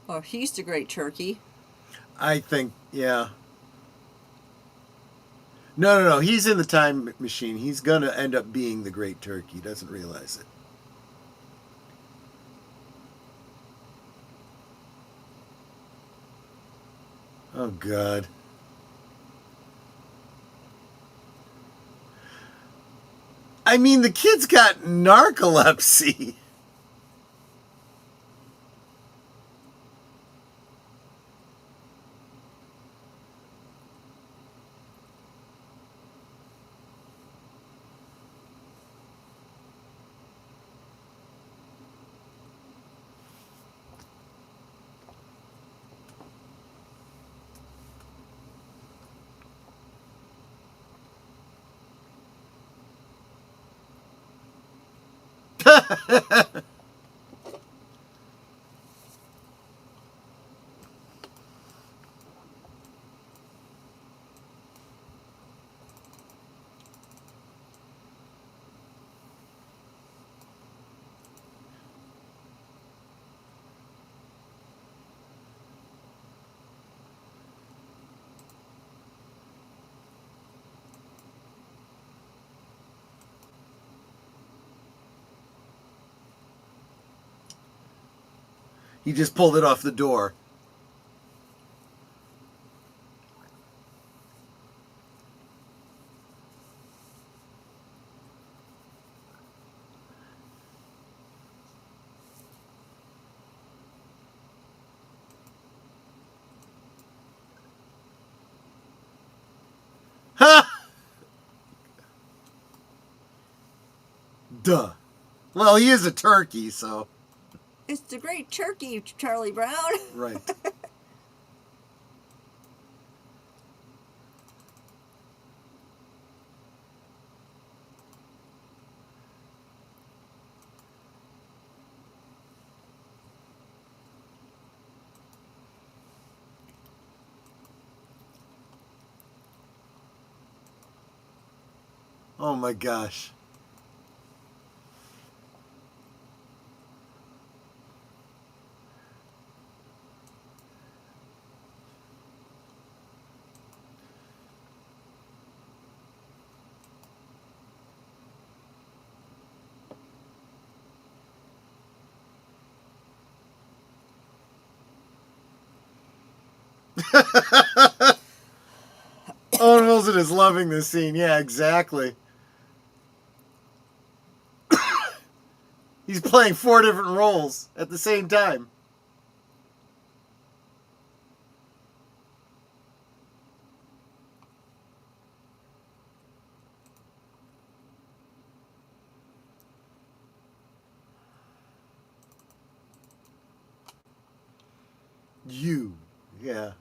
Speaker 2: Oh, he's the great turkey.
Speaker 1: I think, yeah. No. He's in the time machine. He's going to end up being the great turkey. He doesn't realize it. Oh, God. I mean, the kid's got narcolepsy. He just pulled it off the door. Ha! Duh. Well, he is a turkey, so.
Speaker 2: It's the great turkey, Charlie Brown.
Speaker 1: Right. Oh my gosh. Owen Wilson is loving this scene. Yeah, exactly. He's playing 4 different roles at the same time. You. Yeah.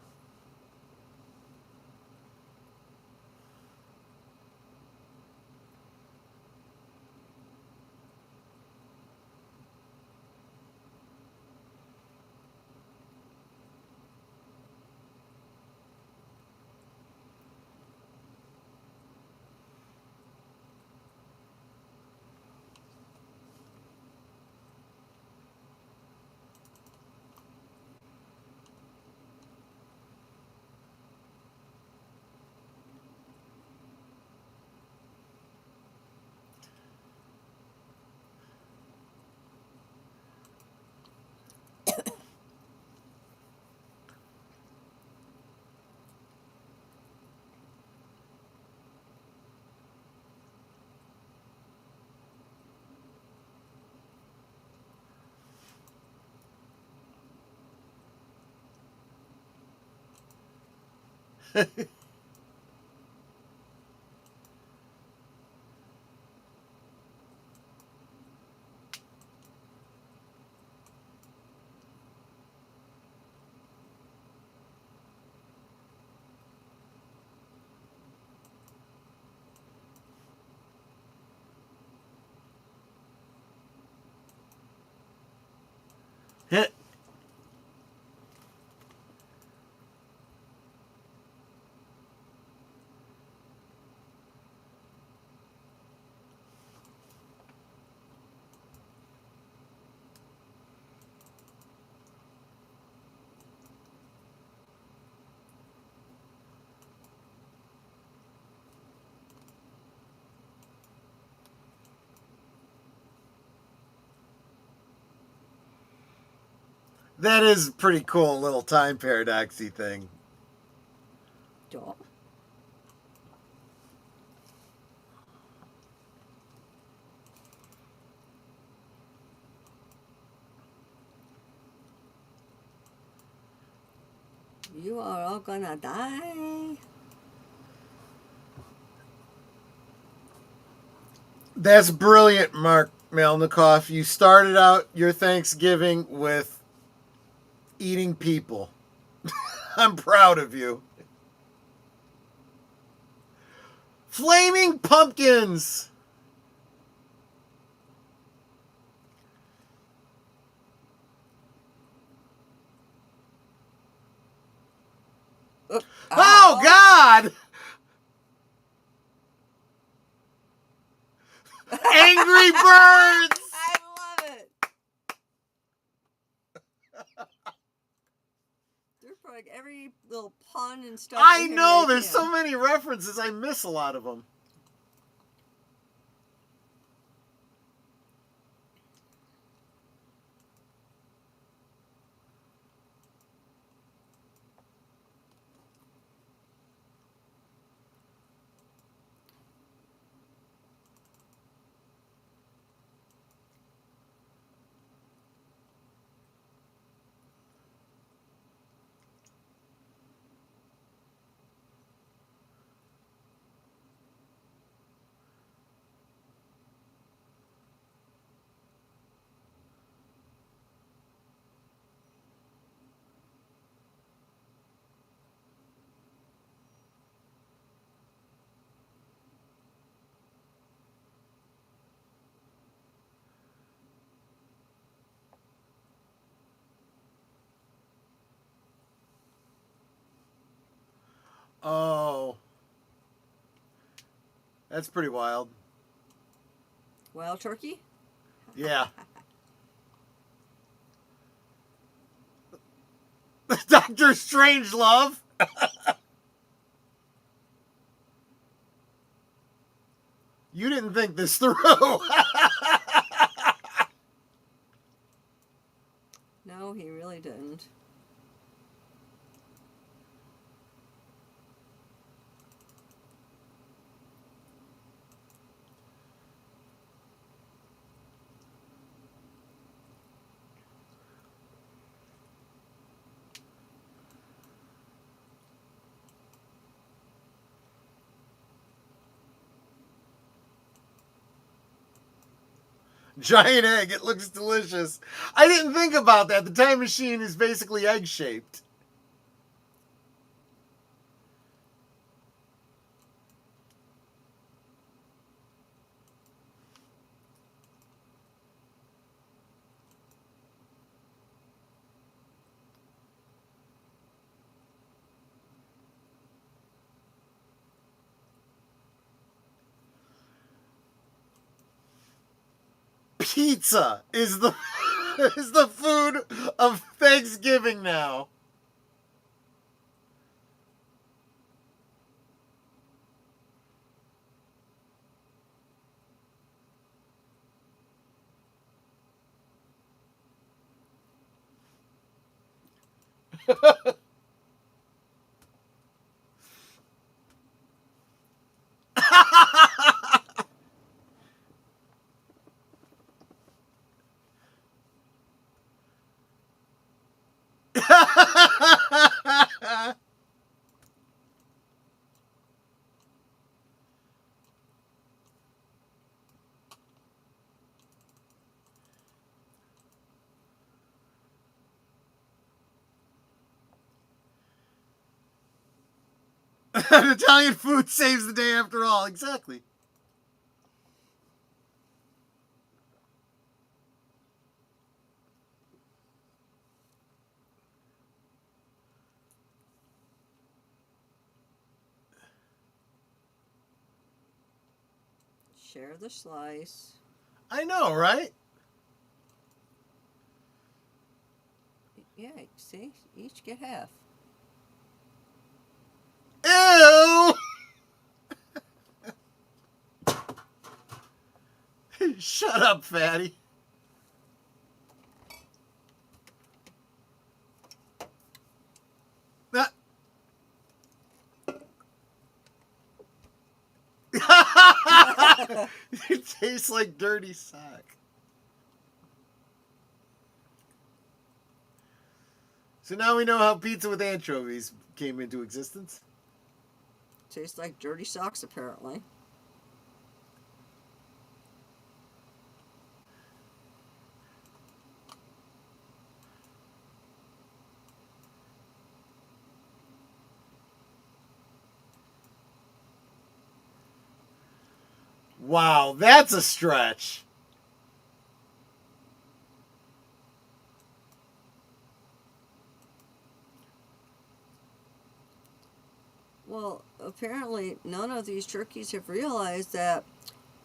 Speaker 1: That is a pretty cool little time paradoxy thing.
Speaker 2: Ja. You are all gonna die.
Speaker 1: That's brilliant, Mark Melnikoff. You started out your Thanksgiving with eating people. I'm proud of you. Flaming pumpkins! Oh, God! Angry Birds!
Speaker 2: I love it. There's probably like every little pun and stuff.
Speaker 1: I know, there's so many references. I miss a lot of them. Oh. That's pretty wild.
Speaker 2: Wild turkey?
Speaker 1: Yeah. Dr. Strangelove. You didn't think this through.
Speaker 2: No, he really didn't.
Speaker 1: Giant egg. It looks delicious. I didn't think about that. The time machine is basically egg-shaped. Pizza is the is the food of Thanksgiving now. Italian food saves the day after all. Exactly.
Speaker 2: Share the slice.
Speaker 1: I know, right?
Speaker 2: Yeah, see? Each get half.
Speaker 1: Ew! Shut up, fatty. That... It tastes like dirty sock. So now we know how pizza with anchovies came into existence.
Speaker 2: Tastes like dirty socks, apparently.
Speaker 1: Wow, that's a stretch.
Speaker 2: Well, apparently none of these turkeys have realized that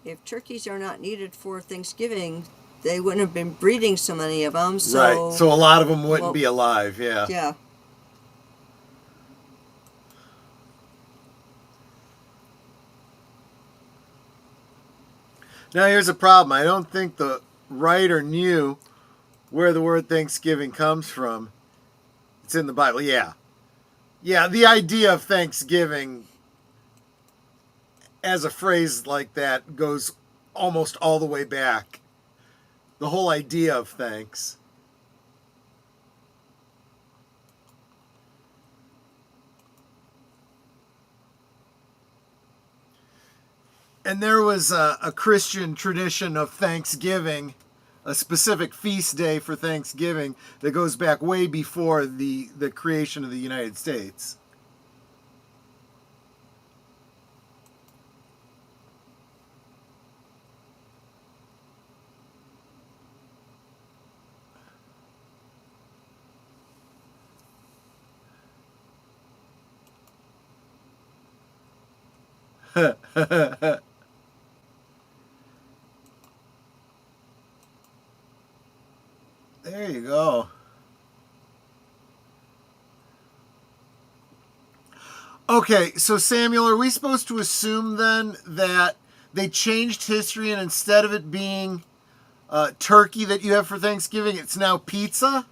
Speaker 2: if turkeys are not needed for Thanksgiving, they wouldn't have been breeding so many of them. So,
Speaker 1: right, so a lot of them wouldn't be alive, yeah.
Speaker 2: Yeah.
Speaker 1: Now here's a problem. I don't think the writer knew where the word Thanksgiving comes from. It's in the Bible, yeah. Yeah, the idea of Thanksgiving as a phrase like that goes almost all the way back. The whole idea of thanks. And there was a Christian tradition of Thanksgiving, a specific feast day for Thanksgiving that goes back way before the creation of the United States. There you go. Okay, so Samuel, are we supposed to assume then that they changed history and instead of it being turkey that you have for Thanksgiving, it's now pizza?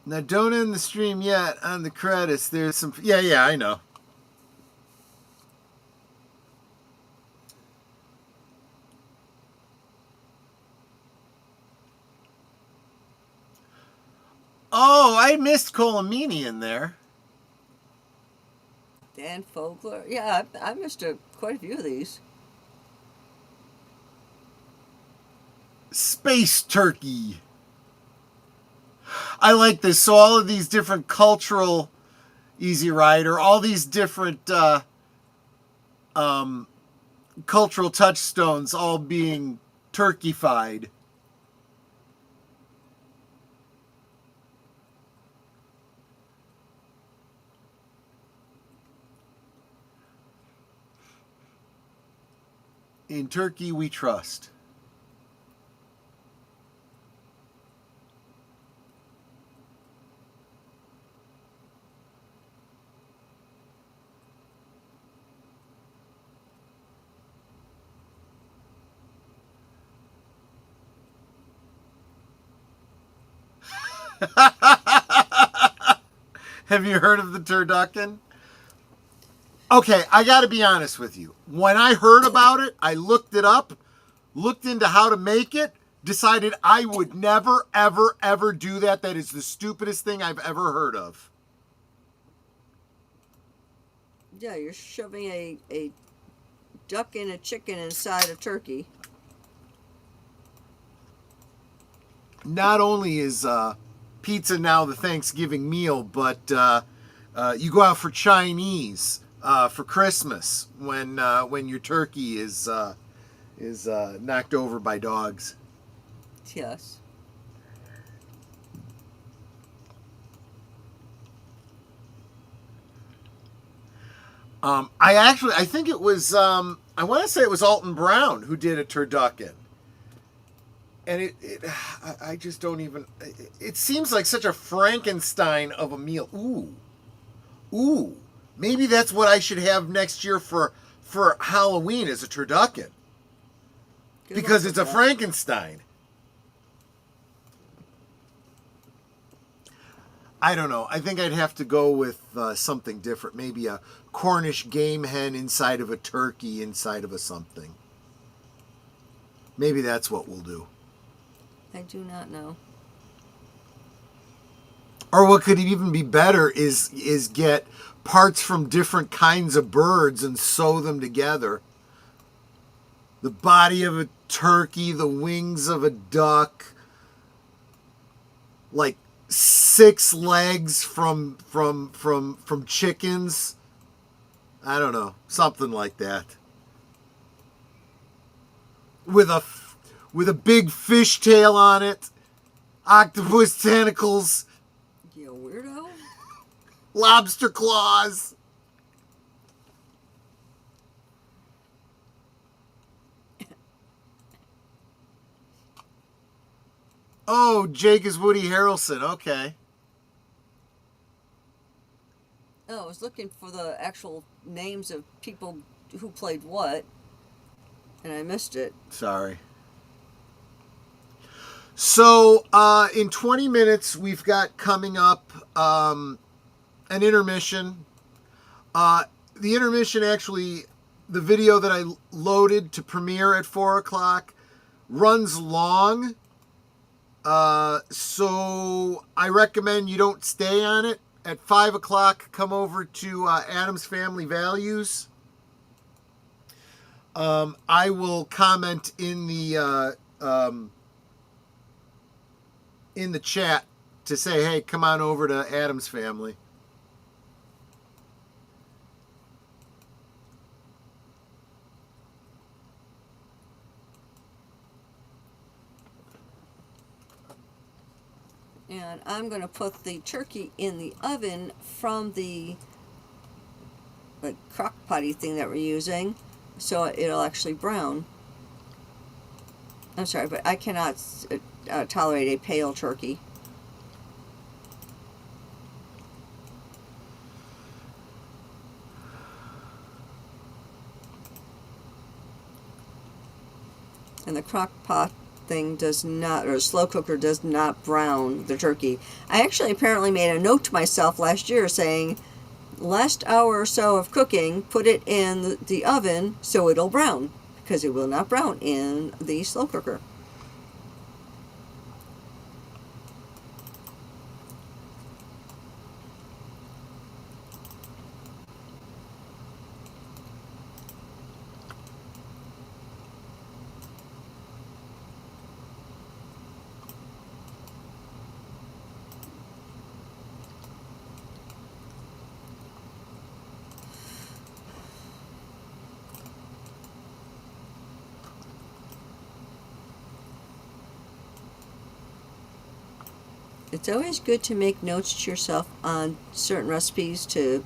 Speaker 1: Now, don't end the stream yet. On the credits, there's some... Yeah, I know. Oh, I missed Colomini in there.
Speaker 2: Dan Fogler. Yeah, I missed quite a few of these.
Speaker 1: Space turkey. I like this. So all of these different cultural Easy Rider, all these different cultural touchstones all being turkeyfied. In Turkey we trust. Have you heard of the turducken? Okay, I got to be honest with you. When I heard about it, I looked it up, looked into how to make it, decided I would never, ever, ever do that. That is the stupidest thing I've ever heard of.
Speaker 2: Yeah, you're shoving a duck and a chicken inside a turkey.
Speaker 1: Not only is pizza now the Thanksgiving meal, but you go out for Chinese for Christmas when your turkey is knocked over by dogs.
Speaker 2: Yes.
Speaker 1: I think it was I want to say it was Alton Brown who did a turducken. And I just don't even. It seems like such a Frankenstein of a meal. Ooh, maybe that's what I should have next year for Halloween as a turducken, because it's a Frankenstein. I don't know. I think I'd have to go with something different. Maybe a Cornish game hen inside of a turkey inside of a something. Maybe that's what we'll do.
Speaker 2: I do not know.
Speaker 1: Or what could even be better is get parts from different kinds of birds and sew them together. The body of a turkey, the wings of a duck, like 6 legs from chickens. I don't know, something like that. With a big fish tail on it, octopus tentacles,
Speaker 2: You weirdo.
Speaker 1: lobster claws. Oh, Jake is Woody Harrelson. Okay.
Speaker 2: Oh, I was looking for the actual names of people who played what, and I missed it.
Speaker 1: Sorry. So, in 20 minutes, we've got coming up an intermission. The intermission, actually, the video that I loaded to premiere at 4 o'clock runs long. So I recommend you don't stay on it. At 5 o'clock, come over to Adam's Family Values. I will comment in the chat to say, hey, come on over to Adam's Family.
Speaker 2: And I'm going to put the turkey in the oven from the crock potty thing that we're using, so it'll actually brown. I'm sorry, but I cannot tolerate a pale turkey. And the crock pot thing does not, or slow cooker does not brown the turkey. I actually apparently made a note to myself last year saying, last hour or so of cooking, put it in the oven so it'll brown, because it will not brown in the slow cooker. It's always good to make notes to yourself on certain recipes to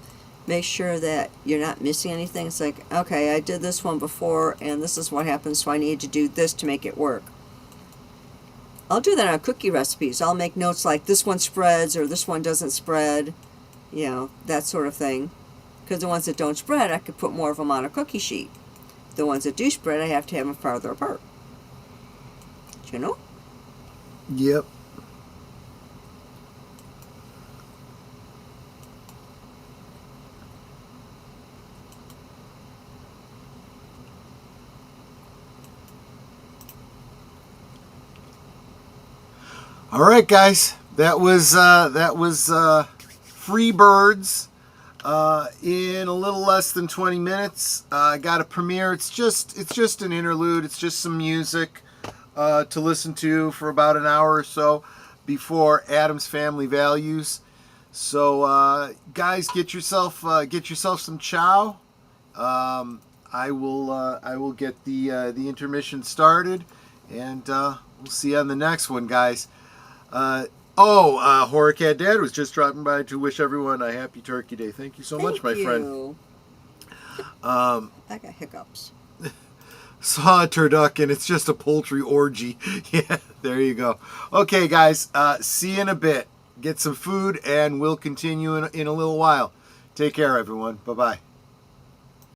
Speaker 2: make sure that you're not missing anything. It's like, okay, I did this one before and this is what happened, so I need to do this to make it work. I'll do that on cookie recipes. I'll make notes like this one spreads or this one doesn't spread, you know, that sort of thing. Because the ones that don't spread, I could put more of them on a cookie sheet. The ones that do spread, I have to have them farther apart. Do you know?
Speaker 1: Yep. All right, guys, that was Free Birds in a little less than 20 minutes. I got a premiere. It's just an interlude. It's just some music to listen to for about an hour or so before Adam's Family Values. So, guys, get yourself some chow. I will get the intermission started, and we'll see you on the next one, guys. Horror Cat Dad was just dropping by to wish everyone a happy Turkey Day. Thank you so much, my friend.
Speaker 2: I got hiccups.
Speaker 1: Saw a turducken. It's just a poultry orgy. Yeah, there you go. Okay, guys. See you in a bit. Get some food, and we'll continue in a little while. Take care, everyone. Bye-bye.